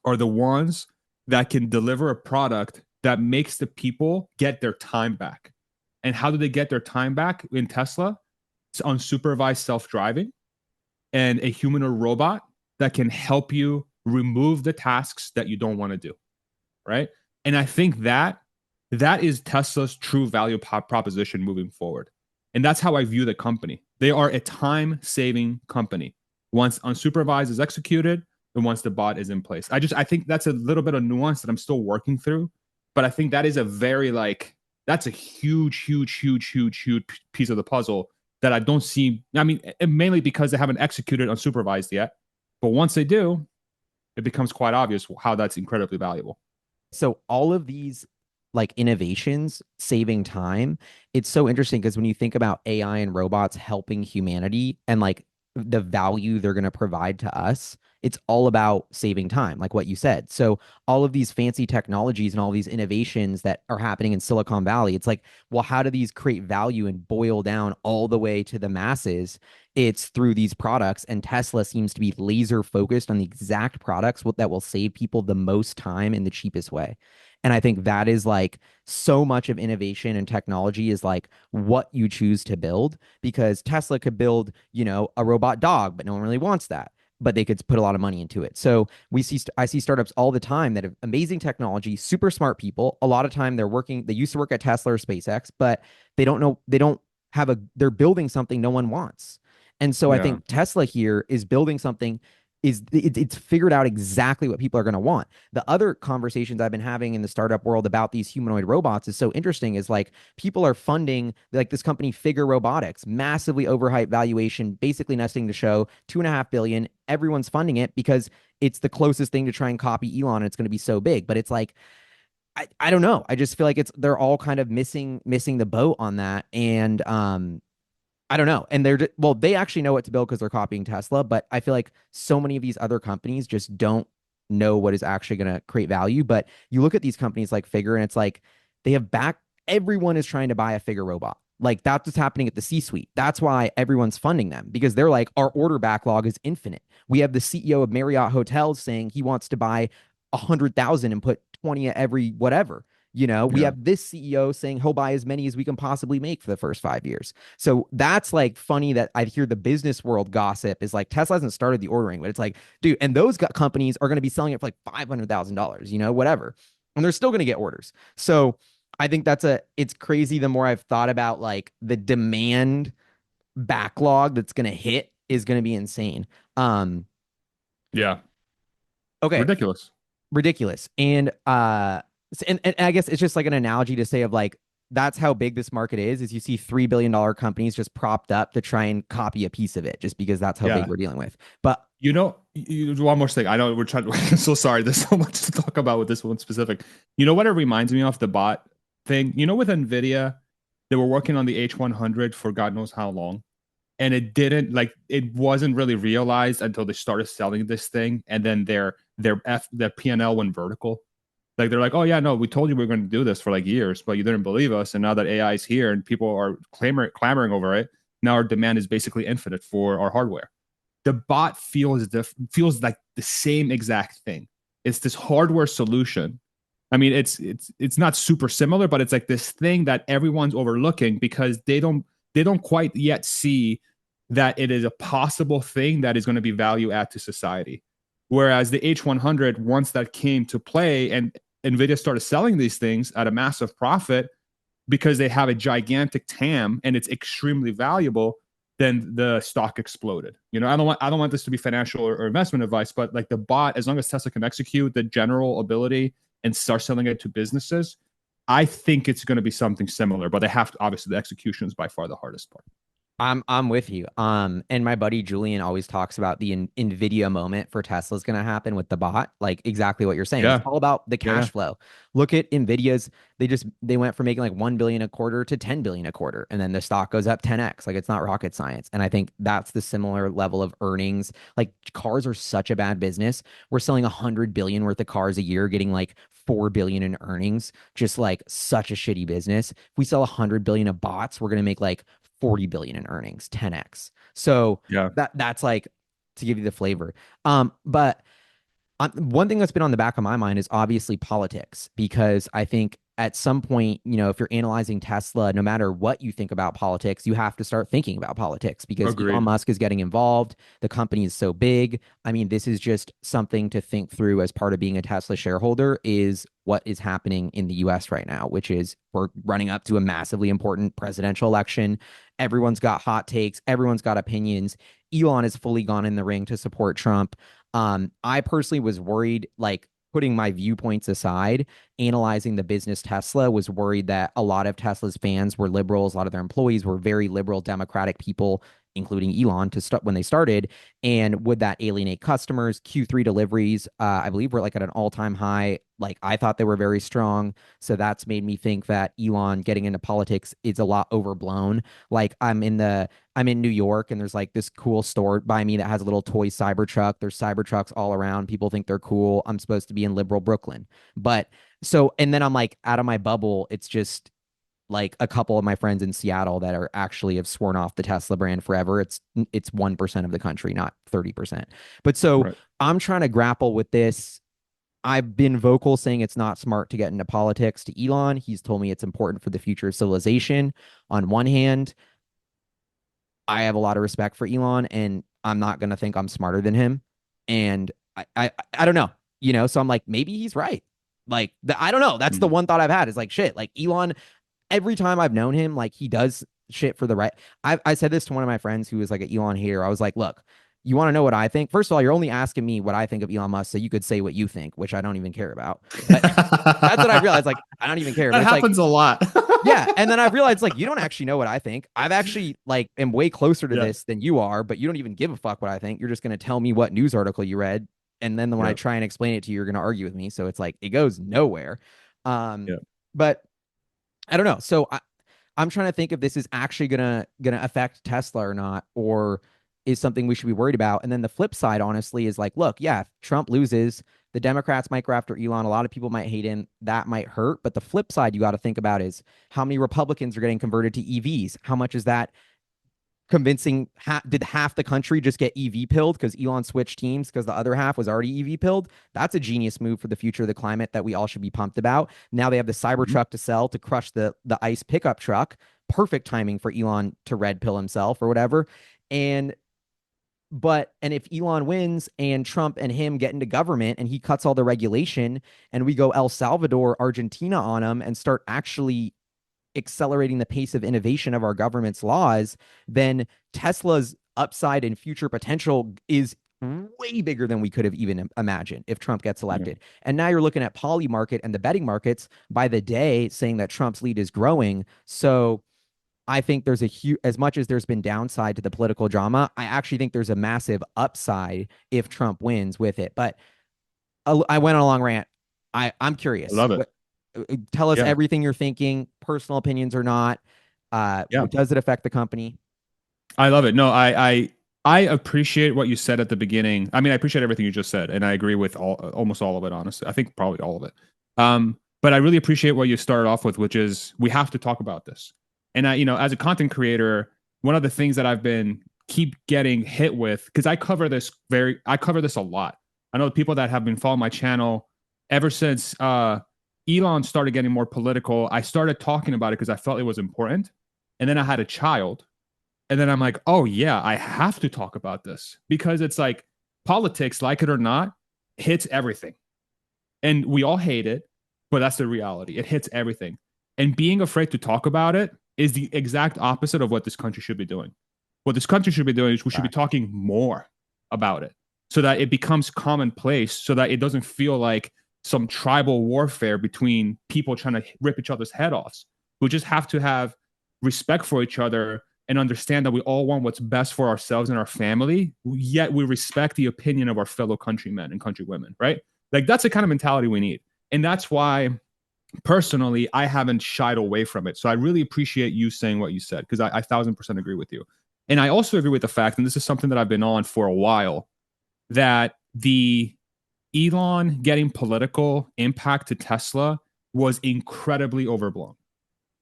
are the ones that can deliver a product that makes the people get their time back. And how do they get their time back in Tesla? It's unsupervised self-driving and a human or robot that can help you remove the tasks that you don't want to do, right? And I think that is Tesla's true value proposition moving forward. And that's how I view the company. They are a time-saving company. Once unsupervised is executed, and once the bot is in place. I think that's a little bit of nuance that I'm still working through, but I think that is that's a huge piece of the puzzle that I don't see. I mean, mainly because they haven't executed unsupervised yet, but once they do, it becomes quite obvious how that's incredibly valuable. So all of these like innovations saving time, it's so interesting because when you think about AI and robots helping humanity and like the value they're going to provide to us, it's all about saving time, like what you said. So all of these fancy technologies and all these innovations that are happening in Silicon Valley, it's like, well, how do these create value and boil down all the way to the masses? it's through these products. And Tesla seems to be laser focused on the exact products that will save people the most time in the cheapest way. And I think that is like so much of innovation and technology is like what you choose to build, because Tesla could build, a robot dog, but no one really wants that. But they could put a lot of money into it. So I see startups all the time that have amazing technology, super smart people. A lot of time they used to work at Tesla or SpaceX, but they don't they're building something no one wants. And so I Yeah. think Tesla here is building something it's figured out exactly what people are going to want. The other conversations I've been having in the startup world about these humanoid robots is so interesting, is like people are funding like this company Figure Robotics, massively overhyped valuation, basically nesting to show 2.5 billion. Everyone's funding it because it's the closest thing to try and copy Elon, and it's going to be so big. But it's like I don't know. I just feel like they're all kind of missing the boat on that. And I don't know. And they actually know what to build because they're copying Tesla, but I feel like so many of these other companies just don't know what is actually going to create value. But you look at these companies like Figure, and it's like they have everyone is trying to buy a Figure robot. Like that's what's happening at the C-suite. That's why everyone's funding them, because they're like, our order backlog is infinite. We have the CEO of Marriott Hotels saying he wants to buy 100,000 and put 20 at every whatever. We Yeah. have this CEO saying he'll buy as many as we can possibly make for the first 5 years. So that's like funny that I hear the business world gossip is like Tesla hasn't started the ordering, but it's like, dude, and those companies are going to be selling it for like $500,000, whatever. And they're still going to get orders. So I think it's crazy. The more I've thought about like the demand backlog that's going to hit is going to be insane. Um, Yeah. okay. Ridiculous. Ridiculous. And I guess it's just like an analogy to say of like that's how big this market is you see $3 billion companies just propped up to try and copy a piece of it just because that's how big Yeah. we're dealing with. But One more thing. I know we're trying to, I'm so sorry. There's so much to talk about with this one specific. You know what it reminds me of? The bot thing. With NVIDIA, they were working on the H100 for God knows how long. And it wasn't really realized until they started selling this thing. And then their P&L went vertical. Like they're like, oh yeah, no, we told you we were going to do this for like years, but you didn't believe us. And now that AI is here and people are clamoring over it, now our demand is basically infinite for our hardware. The bot feels like the same exact thing. It's this hardware solution. I mean, it's not super similar, but it's like this thing that everyone's overlooking because they don't quite yet see that it is a possible thing that is going to be value add to society. Whereas the H100, once that came to play and NVIDIA started selling these things at a massive profit because they have a gigantic TAM and it's extremely valuable, then the stock exploded. I don't want this to be financial or investment advice, but like the bot, as long as Tesla can execute the general ability and start selling it to businesses, I think it's going to be something similar. But they have to, obviously, the execution is by far the hardest part. I'm with you. And my buddy Julian always talks about the Nvidia moment for Tesla's going to happen with the bot, like exactly what you're saying. It's Yeah, all about the yeah, cash flow. Look at Nvidia's. They went from making like 1 billion a quarter to 10 billion a quarter, and then the stock goes up 10x. Like it's not rocket science. And I think that's the similar level of earnings. Like cars are such a bad business. We're selling 100 billion worth of cars a year, getting like 4 billion in earnings. Just like such a shitty business. If we sell 100 billion of bots, we're gonna make like 40 billion in earnings, 10x. So yeah. that's like to give you the flavor. But one thing that's been on the back of my mind is obviously politics, because I think at some point, if you're analyzing Tesla, no matter what you think about politics, you have to start thinking about politics because Elon Agreed. Musk is getting involved. The company is so big. I mean, this is just something to think through as part of being a Tesla shareholder is what is happening in the US right now, which is we're running up to a massively important presidential election. Everyone's got hot takes, everyone's got opinions. Elon has fully gone in the ring to support Trump. I personally was worried, like putting my viewpoints aside, analyzing the business Tesla, was worried that a lot of Tesla's fans were liberals, a lot of their employees were very liberal democratic people, including Elon to start when they started. And would that alienate customers? Q3 deliveries, I believe, were like at an all-time high. Like I thought they were very strong. So that's made me think that Elon getting into politics is a lot overblown. Like I'm in New York, and there's like this cool store by me that has a little toy Cybertruck. There's Cybertrucks all around. People think they're cool. I'm supposed to be in liberal Brooklyn. But and then I'm like out of my bubble. It's just like a couple of my friends in Seattle that are actually have sworn off the Tesla brand forever. It's 1% of the country, not 30%. But so Right. I'm trying to grapple with this. I've been vocal saying it's not smart to get into politics to Elon. He's told me it's important for the future of civilization. On one hand, I have a lot of respect for Elon, and I'm not going to think I'm smarter than him. And I don't know, so I'm like, maybe he's right. Like, I don't know. That's the Mhm. one thought I've had is like, shit, like Elon, every time I've known him, like he does shit for the right. I said this to one of my friends who was like an Elon hater. I was like, look, you want to know what I think? First of all, you're only asking me what I think of Elon Musk, so you could say what you think, which I don't even care about. But that's what I realized. Like, I don't even care. But That it's like, happens a lot. yeah. And then I realized like you don't actually know what I think. I've actually like am way closer to Yeah. this than you are, but you don't even give a fuck what I think. You're just gonna tell me what news article you read. And then when I Yeah. try and explain it to you, you're gonna argue with me. So it's like it goes nowhere. Um, Yeah. but I don't know. So I'm trying to think if this is actually gonna affect Tesla or not, or is something we should be worried about. And then the flip side, honestly, is like, look, yeah, if Trump loses, the Democrats might go after Elon. A lot of people might hate him. That might hurt. But the flip side you got to think about is how many Republicans are getting converted to EVs? How much is that convincing? Did half the country just get EV pilled because Elon switched teams because the other half was already EV pilled? That's a genius move for the future of the climate that we all should be pumped about. Now they have the Mhm. Cybertruck to sell to crush the ICE pickup truck. Perfect timing for Elon to red pill himself or whatever. And if Elon wins and Trump and him get into government and he cuts all the regulation and we go El Salvador, Argentina on him and start actually accelerating the pace of innovation of our government's laws, then Tesla's upside and future potential is way bigger than we could have even imagined if Trump gets Yeah. elected. And now you're looking at poly market and the betting markets by the day saying that Trump's lead is growing. So I think there's a huge, as much as there's been downside to the political drama, I actually think there's a massive upside if Trump wins with it. But I went on a long rant. I'm I curious. love it. Tell us Yeah. everything you're thinking, personal opinions or not. Yeah. Does it affect the company? I love it. No, I appreciate what you said at the beginning. I mean, I appreciate everything you just said, and I agree with almost all of it. Honestly, I think probably all of it. But I really appreciate what you started off with, which is we have to talk about this. And as a content creator, one of the things that I've been keep getting hit with because I cover this a lot. I know the people that have been following my channel ever since Elon started getting more political. I started talking about it because I felt it was important, and then I had a child. And then I'm like, oh, yeah, I have to talk about this because it's like politics, like it or not, hits everything. And we all hate it, but that's the reality. It hits everything. And being afraid to talk about it is the exact opposite of what this country should be doing. What this country should be doing is we should be talking more about it so that it becomes commonplace, so that it doesn't feel like some tribal warfare between people trying to rip each other's head off. We just have to have respect for each other and understand that we all want what's best for ourselves and our family, yet we respect the opinion of our fellow countrymen and countrywomen, right? Like that's the kind of mentality we need. And that's why personally, I haven't shied away from it. So I really appreciate you saying what you said because I 1,000% agree with you. And I also agree with the fact, and this is something that I've been on for a while, that the Elon getting political impact to Tesla was incredibly overblown.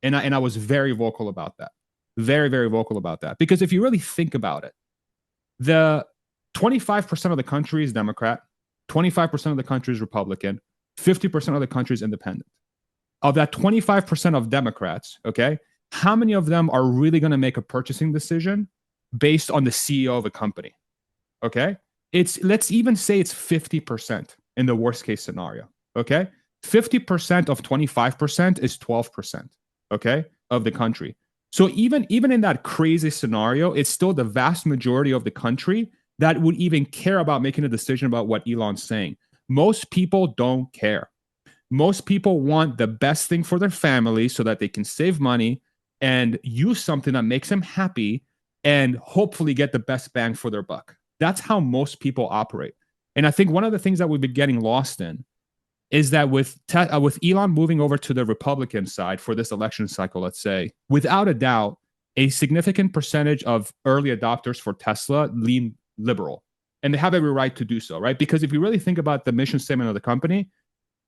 And I was very vocal about that. Very, very vocal about that. Because if you really think about it, the 25% of the country is Democrat, 25% of the country is Republican, 50% of the country is independent. Of that 25% of Democrats, okay, how many of them are really going to make a purchasing decision based on the CEO of a company? Okay. Let's even say it's 50% in the worst case scenario. Okay. 50% of 25% is 12%, okay, of the country. So even in that crazy scenario, it's still the vast majority of the country that would even care about making a decision about what Elon's saying. Most people don't care. Most people want the best thing for their family so that they can save money and use something that makes them happy and hopefully get the best bang for their buck. That's how most people operate. And I think one of the things that we've been getting lost in is that with Elon moving over to the Republican side for this election cycle, let's say, without a doubt, a significant percentage of early adopters for Tesla lean liberal. And they have every right to do so, right? Because if you really think about the mission statement of the company,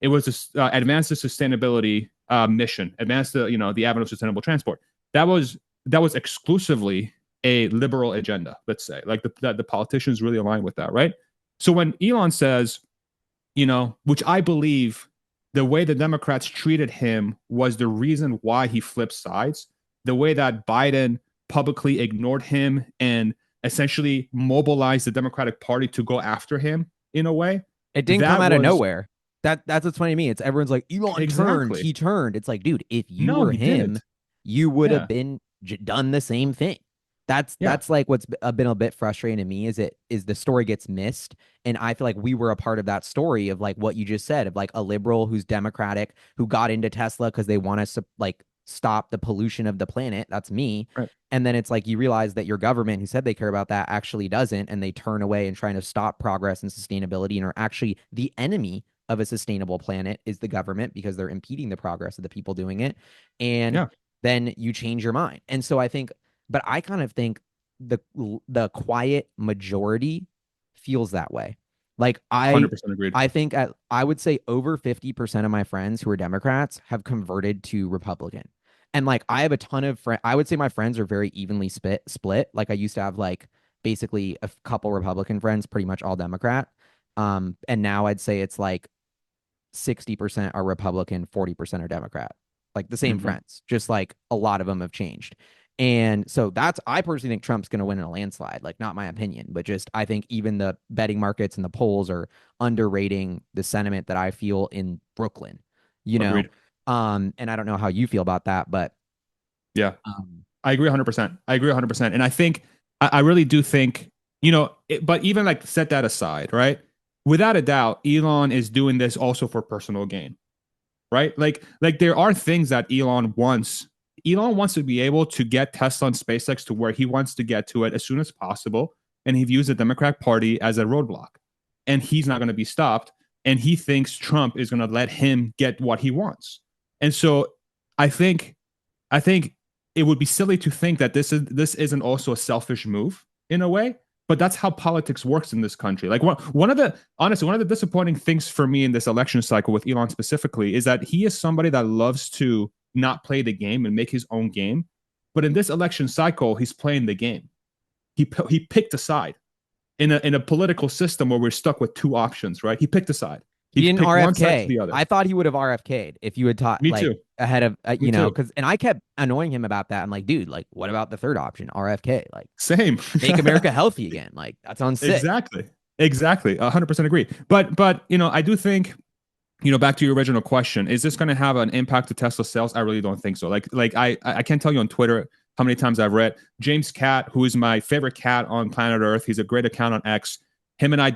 it was advance the sustainability mission, advance the avenue of sustainable transport. That was exclusively a liberal agenda, let's say, like the politicians really align with that, right? So when Elon says, which I believe the way the Democrats treated him was the reason why he flipped sides, the way that Biden publicly ignored him and essentially mobilized the Democratic Party to go after him in a way, It didn't come that out of was nowhere. That's what's funny to me. It's everyone's like, Elon turned, exactly. he turned. It's like, dude, if you No, were he him, didn't. you would have Yeah. been done the same thing. That's Yeah. that's like what's been a bit frustrating to me is the story gets missed, and I feel like we were a part of that story of like what you just said of like a liberal who's democratic who got into Tesla because they want to like stop the pollution of the planet. That's me. Right. And then it's like you realize that your government, who said they care about that, actually doesn't, and they turn away and trying to stop progress and sustainability, and are actually the enemy of a sustainable planet is the government because they're impeding the progress of the people doing it. And Yeah. then you change your mind. And so I think, but I kind of think the quiet majority feels that way. Like 100% agreed. I think I would say over 50% of my friends who are Democrats have converted to Republican. And like I have a ton of friends. I would say my friends are very evenly split. Like I used to have like basically a couple Republican friends, pretty much all Democrat. And now I'd say it's like 60% are Republican, 40% are Democrat. Like the same Mm-hmm. friends, just like a lot of them have changed. And so I personally think Trump's going to win in a landslide. Like, not my opinion, but just I think even the betting markets and the polls are underrating the sentiment that I feel in Brooklyn, you know? Agreed. And I don't know how you feel about that, but Yeah. um, I agree 100%. I agree 100%. And I think, I really do think, but even like set that aside, right? Without a doubt, Elon is doing this also for personal gain, right? Like there are things that Elon wants. Elon wants to be able to get Tesla and SpaceX to where he wants to get to it as soon as possible. And he views the Democratic Party as a roadblock. And he's not going to be stopped. And he thinks Trump is going to let him get what he wants. And so I think I think it would be silly to think that this isn't also a selfish move in a way, but that's how politics works in this country. Like one of the disappointing things for me in this election cycle with Elon specifically is that he is somebody that loves to not play the game and make his own game, but in this election cycle he's playing the game. He picked a side in a political system where we're stuck with two options, right? He picked a side. he He didn't picked one side to RFK. the other. I thought he would have RFK'd if you had taught Me like too. ahead of, Me too. because, and I kept annoying him about that. I'm like, dude, like, what about the third option, RFK? Like, Same. make America healthy again. Like, that sounds sick. Exactly. Exactly. 100% agree. But I do think, back to your original question, is this going to have an impact to Tesla sales? I really don't think so. Like I can't tell you on Twitter how many times I've read James Cat, who is my favorite cat on planet Earth. He's a great account on X. Him and I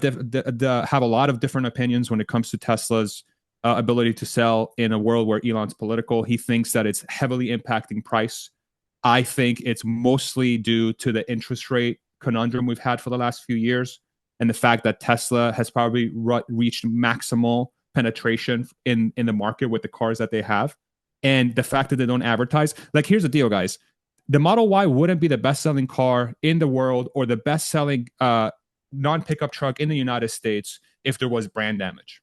have a lot of different opinions when it comes to Tesla's ability to sell in a world where Elon's political. He thinks that it's heavily impacting price. I think it's mostly due to the interest rate conundrum we've had for the last few years and the fact that Tesla has probably reached maximal penetration in the market with the cars that they have. And the fact that they don't advertise. Like, here's the deal, guys. The Model Y wouldn't be the best-selling car in the world or the best-selling non-pickup truck in the United States if there was brand damage.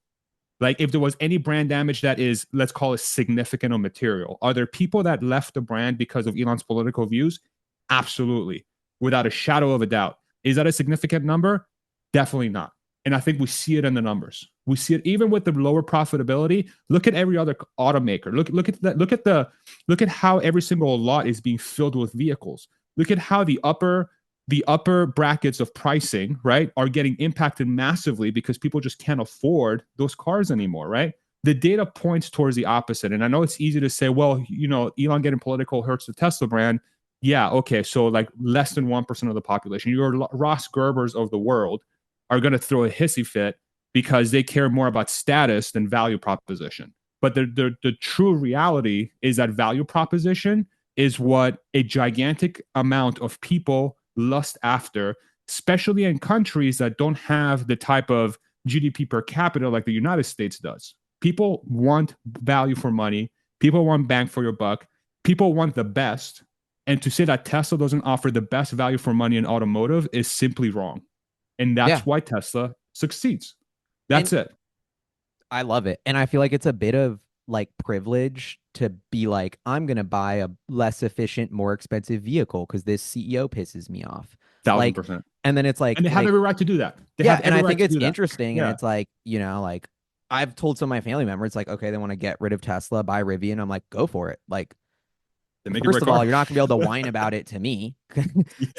Like, if there was any brand damage that is, let's call it significant or material. Are there people that left the brand because of Elon's political views? Absolutely. Without a shadow of a doubt. Is that a significant number? Definitely not. And I think we see it in the numbers. We see it even with the lower profitability. Look at every other automaker. Look at how every single lot is being filled with vehicles. Look at how the upper brackets of pricing, right, are getting impacted massively because people just can't afford those cars anymore, right? The data points towards the opposite. And I know it's easy to say, well, Elon getting political hurts the Tesla brand. Yeah, okay, so like less than 1% of the population, your Ross Gerbers of the world are going to throw a hissy fit because they care more about status than value proposition. But the true reality is that value proposition is what a gigantic amount of people lust after, especially in countries that don't have the type of GDP per capita like the United States does. People want value for money. People want bang for your buck. People want the best. And to say that Tesla doesn't offer the best value for money in automotive is simply wrong. And Yeah. that's why Tesla succeeds. And That's it. I love it. And I feel like it's a bit of like privilege to be like, I'm gonna buy a less efficient, more expensive vehicle because this CEO pisses me off. thousand Like, percent. and then it's And they have like every right to do that. They yeah, have and I every right think to it's do that. interesting, and Yeah. it's like, like I've told some of my family members, like, okay, they want to get rid of Tesla, buy Rivian. I'm like, go for it. Like, They make a first great of all, car. you're not gonna be able to whine about it to me. Yeah.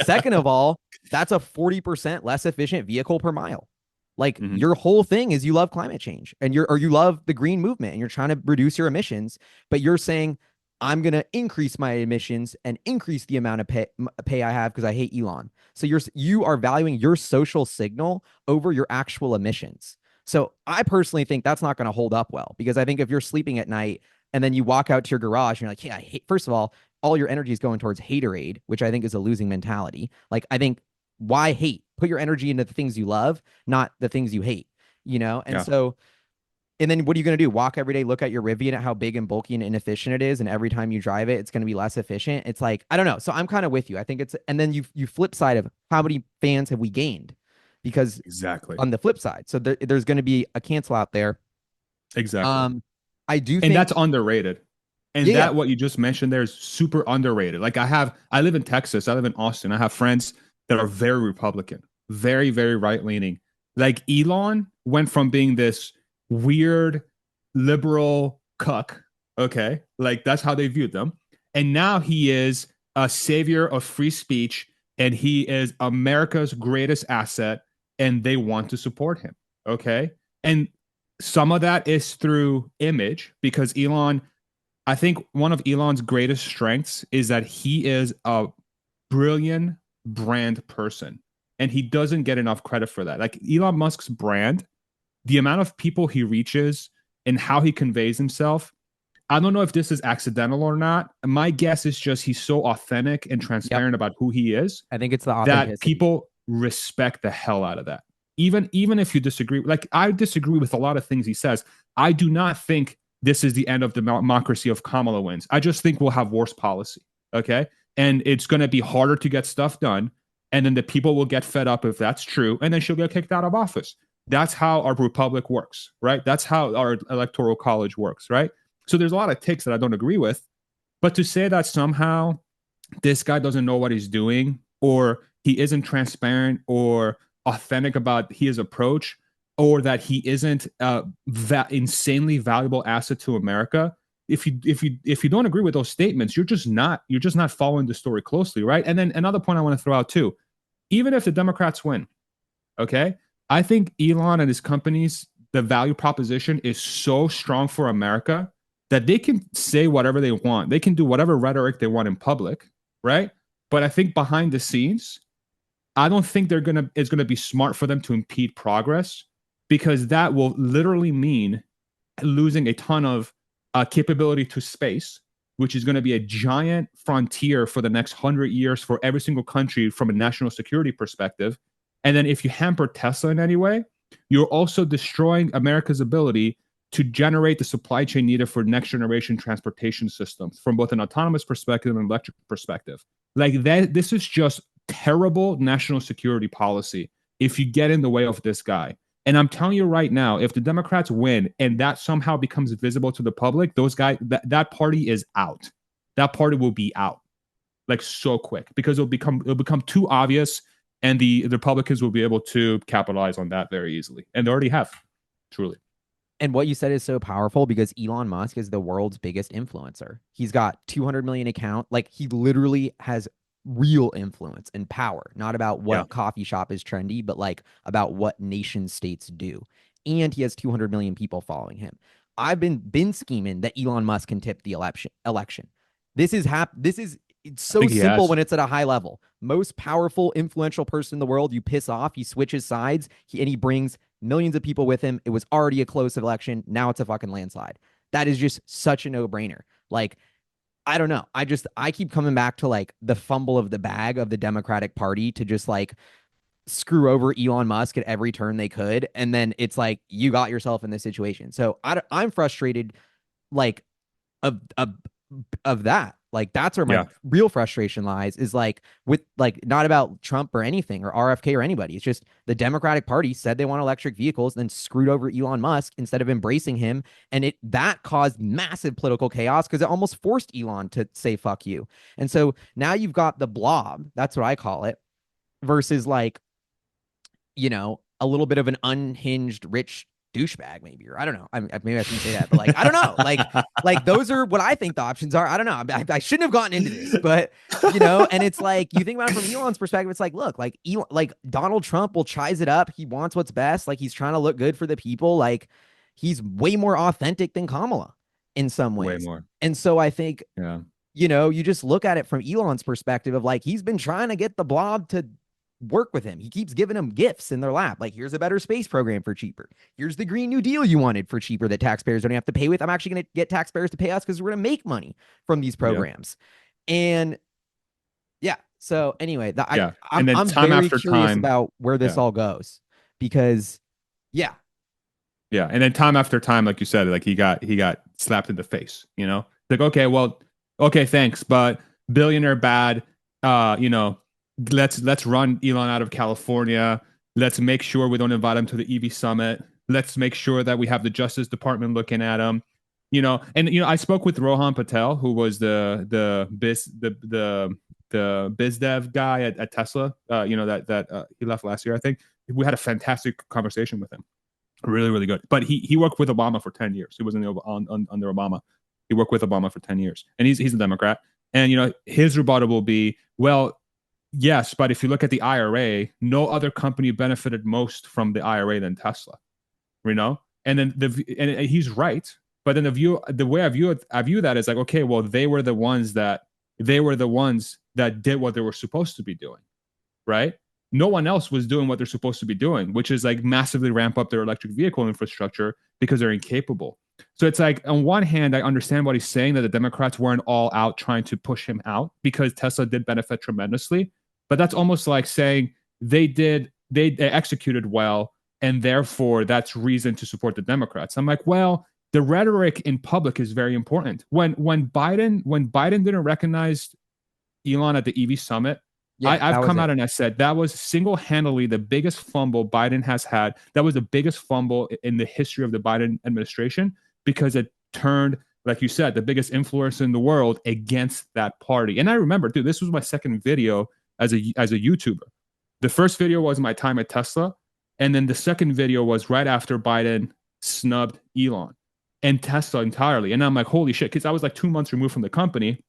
Second of all, that's a 40% less efficient vehicle per mile. Like Hmm. your whole thing is you love climate change and you love the green movement and you're trying to reduce your emissions, but you're saying I'm going to increase my emissions and increase the amount of pay I have because I hate Elon. So you are valuing your social signal over your actual emissions. So I personally think that's not going to hold up well because I think if you're sleeping at night and then you walk out to your garage and you're like, yeah, I hate, first of all your energy is going towards haterade, which I think is a losing mentality. Like, I think why hate? Put your energy into the things you love, not the things you hate, And Yeah. so, and then what are you going to do? Walk every day, look at your Rivian at how big and bulky and inefficient it is. And every time you drive it, it's going to be less efficient. It's like, I don't know. So I'm kind of with you. I think it's, and then you flip side of how many fans have we gained? Because Exactly. on the flip side, so there's going to be a cancel out there. Exactly. Um, I do And think, that's underrated. And yeah, yeah, that what you just mentioned there is super underrated. Like I live in Texas, I live in Austin. I have friends that are very Republican, very, very right leaning. Like Elon went from being this weird liberal cuck, okay? Like that's how they viewed them. And now he is a savior of free speech and he is America's greatest asset and they want to support him, okay? And some of that is through image because Elon, I think one of Elon's greatest strengths is that he is a brilliant brand person and he doesn't get enough credit for that. Like Elon Musk's brand, the amount of people he reaches and how he conveys himself, I don't know if this is accidental or not. My guess is just he's so authentic and yep. transparent about who he is I think it's the that authenticity. people respect the hell out of that. Even if you disagree, like I disagree with a lot of things he says. I do not think this is the end of the democracy of Kamala wins. I just think we'll have worse policy. Okay. And it's going to be harder to get stuff done. And then the people will get fed up if that's true. And then she'll get kicked out of office. That's how our republic works, right? That's how our electoral college works, right? So there's a lot of takes that I don't agree with. But to say that somehow this guy doesn't know what he's doing or he isn't transparent or authentic about his approach or that he isn't that insanely valuable asset to America, if you don't agree with those statements, you're just not following the story closely, right? And then another point I want to throw out too, even if the Democrats win, okay, I think Elon and his companies, the value proposition is so strong for America that they can say whatever they want. They can do whatever rhetoric they want in public, right? But I think behind the scenes, I don't think it's gonna be smart for them to impede progress because that will literally mean losing a ton of capability to space, which is going to be a giant frontier for the next 100 years for every single country from a national security perspective. And then if you hamper Tesla in any way, you're also destroying America's ability to generate the supply chain needed for next generation transportation systems from both an autonomous perspective and electric perspective. Like that, this is just terrible national security policy if you get in the way of this guy. And I'm telling you right now, if the Democrats win and that somehow becomes visible to the public, those guys, that party is out. That party will be out like so quick because it'll become too obvious, and the Republicans will be able to capitalize on that very easily, and they already have, truly. And what you said is so powerful because Elon Musk is the world's biggest influencer. He's got 200 million account. Like he literally has real influence and power, not about Yeah, what coffee shop is trendy, but like about what nation states do. And he has 200 million people following him. I've been scheming that Elon Musk can tip the election. This is it's I so think he simple has. when it's at a high level. Most powerful, influential person in the world, you piss off, he switches sides, and he brings millions of people with him. It was already a close election. Now it's a fucking landslide. That is just such a no brainer. Like, I don't know. I keep coming back to like the fumble of the bag of the Democratic Party to just like screw over Elon Musk at every turn they could. And then it's like you got yourself in this situation. So I'm frustrated like a of that. Like that's where my Yeah. real frustration lies, is like with like not about Trump or anything or RFK or anybody. It's just the Democratic Party said they want electric vehicles, then screwed over Elon Musk instead of embracing him. And that caused massive political chaos because it almost forced Elon to say fuck you. And so now you've got the blob, that's what I call it, versus like, a little bit of an unhinged rich douchebag, maybe, or I don't know. Maybe I shouldn't say that, but like, I don't know. Like those are what I think the options are. I don't know. I shouldn't have gotten into this, but and it's like you think about it from Elon's perspective. It's like, look, like Elon, like Donald Trump will chise it up. He wants what's best. Like he's trying to look good for the people. Like he's way more authentic than Kamala in some Way ways. more. And so I think, Yeah. you just look at it from Elon's perspective of like he's been trying to get the blob to work with him. He keeps giving them gifts in their lap. Like, here's a better space program for cheaper. Here's the Green New Deal you wanted for cheaper that taxpayers don't have to pay with. I'm actually going to get taxpayers to pay us because we're going to make money from these Yeah. programs. And yeah. So anyway, Yeah. I'm And then I'm time very after curious time. about where this Yeah. all goes because yeah. Yeah. And then time after time, like you said, like he got slapped in the face, Like, okay, well, okay, thanks. But billionaire bad, let's run Elon out of California. Let's make sure we don't invite him to the EV summit. Let's make sure that we have the Justice Department looking at him. I spoke with Rohan Patel, who was the biz dev guy at Tesla. That he left last year, I think. We had a fantastic conversation with him. Really, really good. But he worked with Obama for 10 years. He was under Obama. He worked with Obama for 10 years. And he's a Democrat. And his rebuttal will be, well, yes, but if you look at the IRA, no other company benefited most from the IRA than Tesla. And then and he's right. But then the way I view that is like, okay, well, they were the ones that did what they were supposed to be doing, right? No one else was doing what they're supposed to be doing, which is like massively ramp up their electric vehicle infrastructure because they're incapable. So it's like, on one hand, I understand what he's saying, that the Democrats weren't all out trying to push him out because Tesla did benefit tremendously. But that's almost like saying they executed well, and therefore that's reason to support the Democrats. I'm like, well, the rhetoric in public is very important. When Biden didn't recognize Elon at the EV summit, Yeah, I've that was come out it. and I said that was single-handedly the biggest fumble Biden has had. That was the biggest fumble in the history of the Biden administration, because it turned, like you said, the biggest influencer in the world against that party. And I remember, dude, this was my second video as a YouTuber. The first video was my time at Tesla, and then the second video was right after Biden snubbed Elon and Tesla entirely. And I'm like, holy shit, because I was like 2 months removed from the company,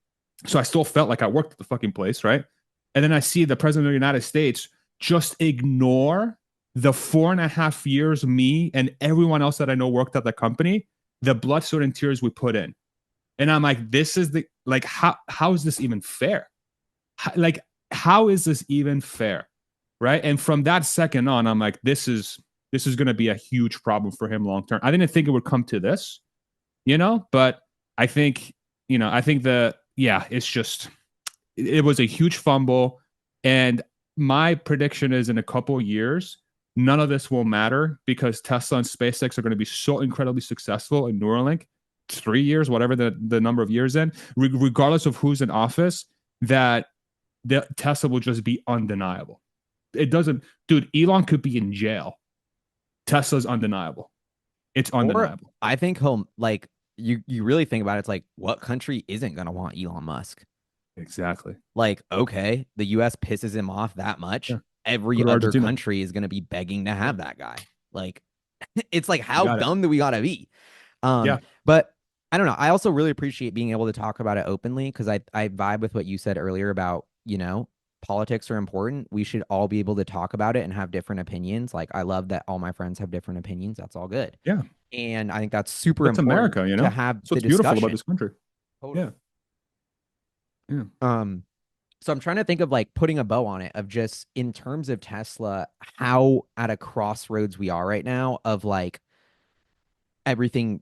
so I still felt like I worked at the fucking place, right? And then I see the president of the United States just ignore the 4.5 years me and everyone else that I know worked at the company, the blood, sweat, and tears we put in. And I'm like, this is how is this even fair? How is this even fair? Right. And from that second on, I'm like, this is going to be a huge problem for him long term. I didn't think it would come to this, but I think, it's just, it was a huge fumble. And my prediction is, in a couple of years, none of this will matter, because Tesla and SpaceX are going to be so incredibly successful in Neuralink, 3 years, whatever the number of years in, regardless of who's in office, that Tesla will just be undeniable. It doesn't, dude, Elon could be in jail. Tesla's undeniable. It's undeniable. Or I think like you really think about it, it's like, what country isn't going to want Elon Musk? Exactly. Like, okay, the US pisses him off that much. Yeah. Every Go to other Argentina. country is going to be begging to have that guy. Like, it's like, You how got it. dumb do we got to be? Yeah. But I don't know. I also really appreciate being able to talk about it openly, because I vibe with what you said earlier about, politics are important. We should all be able to talk about it and have different opinions. Like, I love that all my friends have different opinions. That's all good. Yeah. And I think that's super That's important America, to have That's the what's beautiful about discussion. this country. Totally. Yeah. Yeah. So I'm trying to think of like putting a bow on it, of just in terms of Tesla, how at a crossroads we are right now of like everything,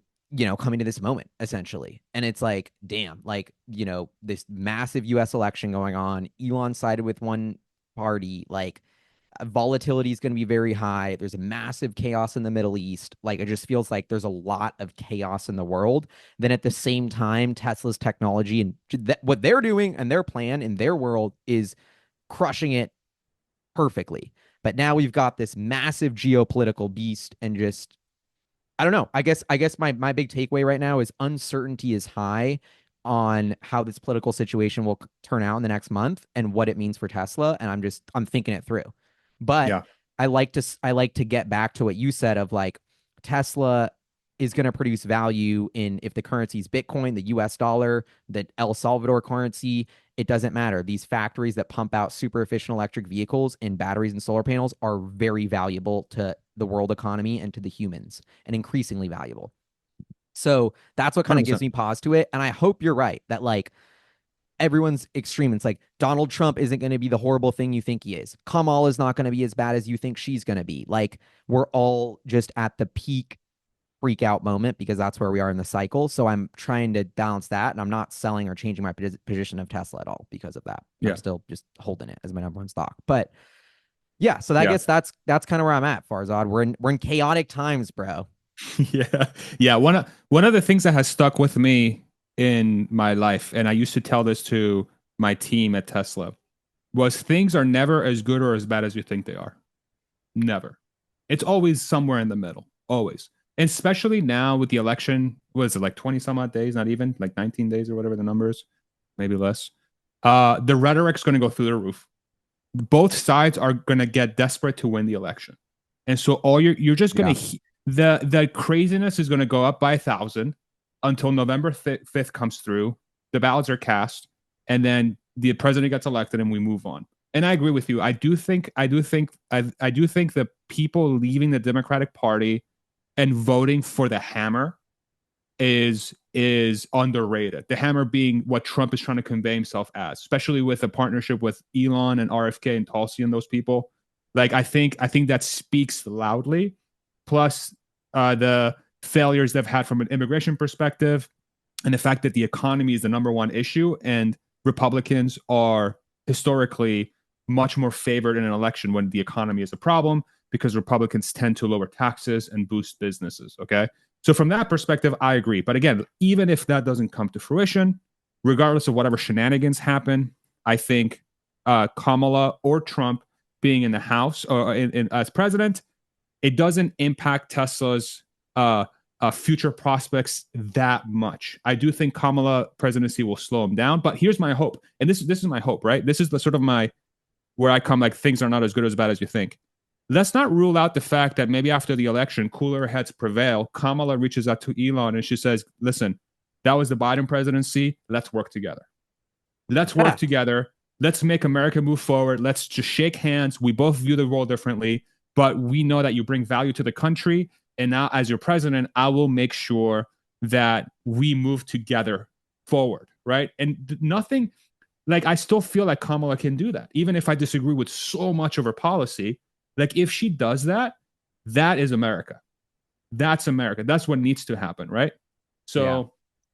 coming to this moment essentially. And it's like, damn, like, this massive US election going on, Elon sided with one party, like volatility is going to be very high. There's a massive chaos in the Middle East. Like it just feels like there's a lot of chaos in the world. Then at the same time, Tesla's technology and what they're doing and their plan in their world is crushing it perfectly. But now we've got this massive geopolitical beast and just I don't know. I guess my big takeaway right now is uncertainty is high on how this political situation will turn out in the next month and what it means for Tesla. And I'm thinking it through. But Yeah. I like to get back to what you said of like Tesla is going to produce value in if the currency is Bitcoin, the US dollar, the El Salvador currency, it doesn't matter. These factories that pump out super efficient electric vehicles and batteries and solar panels are very valuable to the world economy and to the humans and increasingly valuable. So that's what kind of gives 100%. me pause to it. And I hope you're right that like everyone's extreme. It's like Donald Trump isn't going to be the horrible thing you think he is. Kamala is not going to be as bad as you think she's going to be. Like we're all just at the peak freak out moment because that's where we are in the cycle. So I'm trying to balance that and I'm not selling or changing my position of Tesla at all because of that. Yeah. I'm still just holding it as my number one stock. But yeah, so I Yeah. guess that's kind of where I'm at, Farzad. We're in chaotic times, bro. Yeah. Yeah. One of the things that has stuck with me in my life, and I used to tell this to my team at Tesla, was things are never as good or as bad as you think they are. Never. It's always somewhere in the middle. Always. And especially now with the election, was it like 20 some odd days, not even like 19 days or whatever the number is, maybe less. The rhetoric's going to go through the roof. Both sides are going to get desperate to win the election. And so all you're just going to, the craziness is going to go up by 1,000 until November 5th comes through. The ballots are cast and then the president gets elected and we move on. And I agree with you. I do think the people leaving the Democratic Party and voting for the hammer is underrated. The hammer being what Trump is trying to convey himself as, especially with a partnership with Elon and RFK and Tulsi and those people. Like I think that speaks loudly. Plus the failures they've had from an immigration perspective, and the fact that the economy is the number one issue, and Republicans are historically much more favored in an election when the economy is a problem because Republicans tend to lower taxes and boost businesses. Okay. So from that perspective, I agree. But again, even if that doesn't come to fruition, regardless of whatever shenanigans happen, I think Kamala or Trump being in the House or as president, it doesn't impact Tesla's future prospects that much. I do think Kamala presidency will slow him down. But here's my hope. And this is my hope, right? This is the sort of where I come, like things are not as good or as bad as you think. Let's not rule out the fact that maybe after the election, cooler heads prevail. Kamala reaches out to Elon and she says, listen, that was the Biden presidency. Let's work together. Let's work together. Let's make America move forward. Let's just shake hands. We both view the world differently, but we know that you bring value to the country. And now as your president, I will make sure that we move together forward, right? And nothing, like I still feel like Kamala can do that. Even if I disagree with so much of her policy, like if she does that, that is America. That's America. That's what needs to happen, right? So yeah.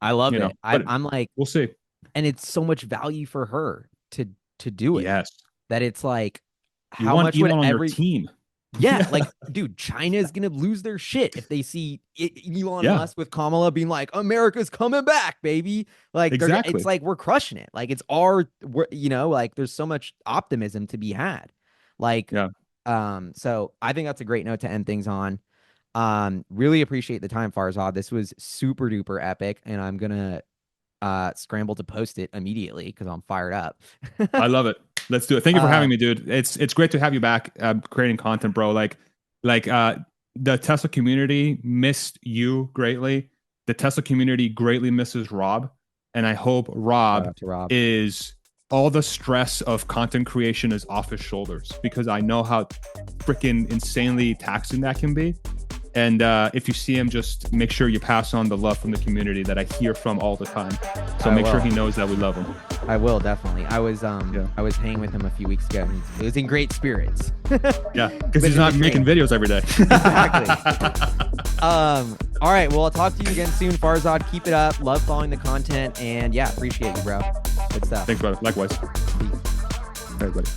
I love it. I'm like, we'll see. And it's so much value for her to do it. Yes. That it's like, how much would on your team? Yeah, like, dude, China is gonna lose their shit if they see Elon Musk with Kamala being like, "America's coming back, baby." Like, exactly. It's like we're crushing it. Like, it's our, like, there's so much optimism to be had. Like, so I think that's a great note to end things on. Really appreciate the time, Farzad. This was super duper epic, and I'm gonna scramble to post it immediately because I'm fired up. I love it. Let's do it. Thank you for having me, dude. It's great to have you back creating content, bro. Like the Tesla community missed you greatly. The Tesla community greatly misses Rob. And I hope Rob is all the stress of content creation is off his shoulders because I know how freaking insanely taxing that can be. And if you see him, just make sure you pass on the love from the community that I hear from all the time. So make sure he knows that we love him. I will, definitely. I was hanging with him a few weeks ago. And he was in great spirits. Yeah, because he's not making videos every day. Exactly. All right. Well, I'll talk to you again soon, Farzad. Keep it up. Love following the content. And yeah, appreciate you, bro. Good stuff. Thanks, brother. Likewise. Peace. Everybody.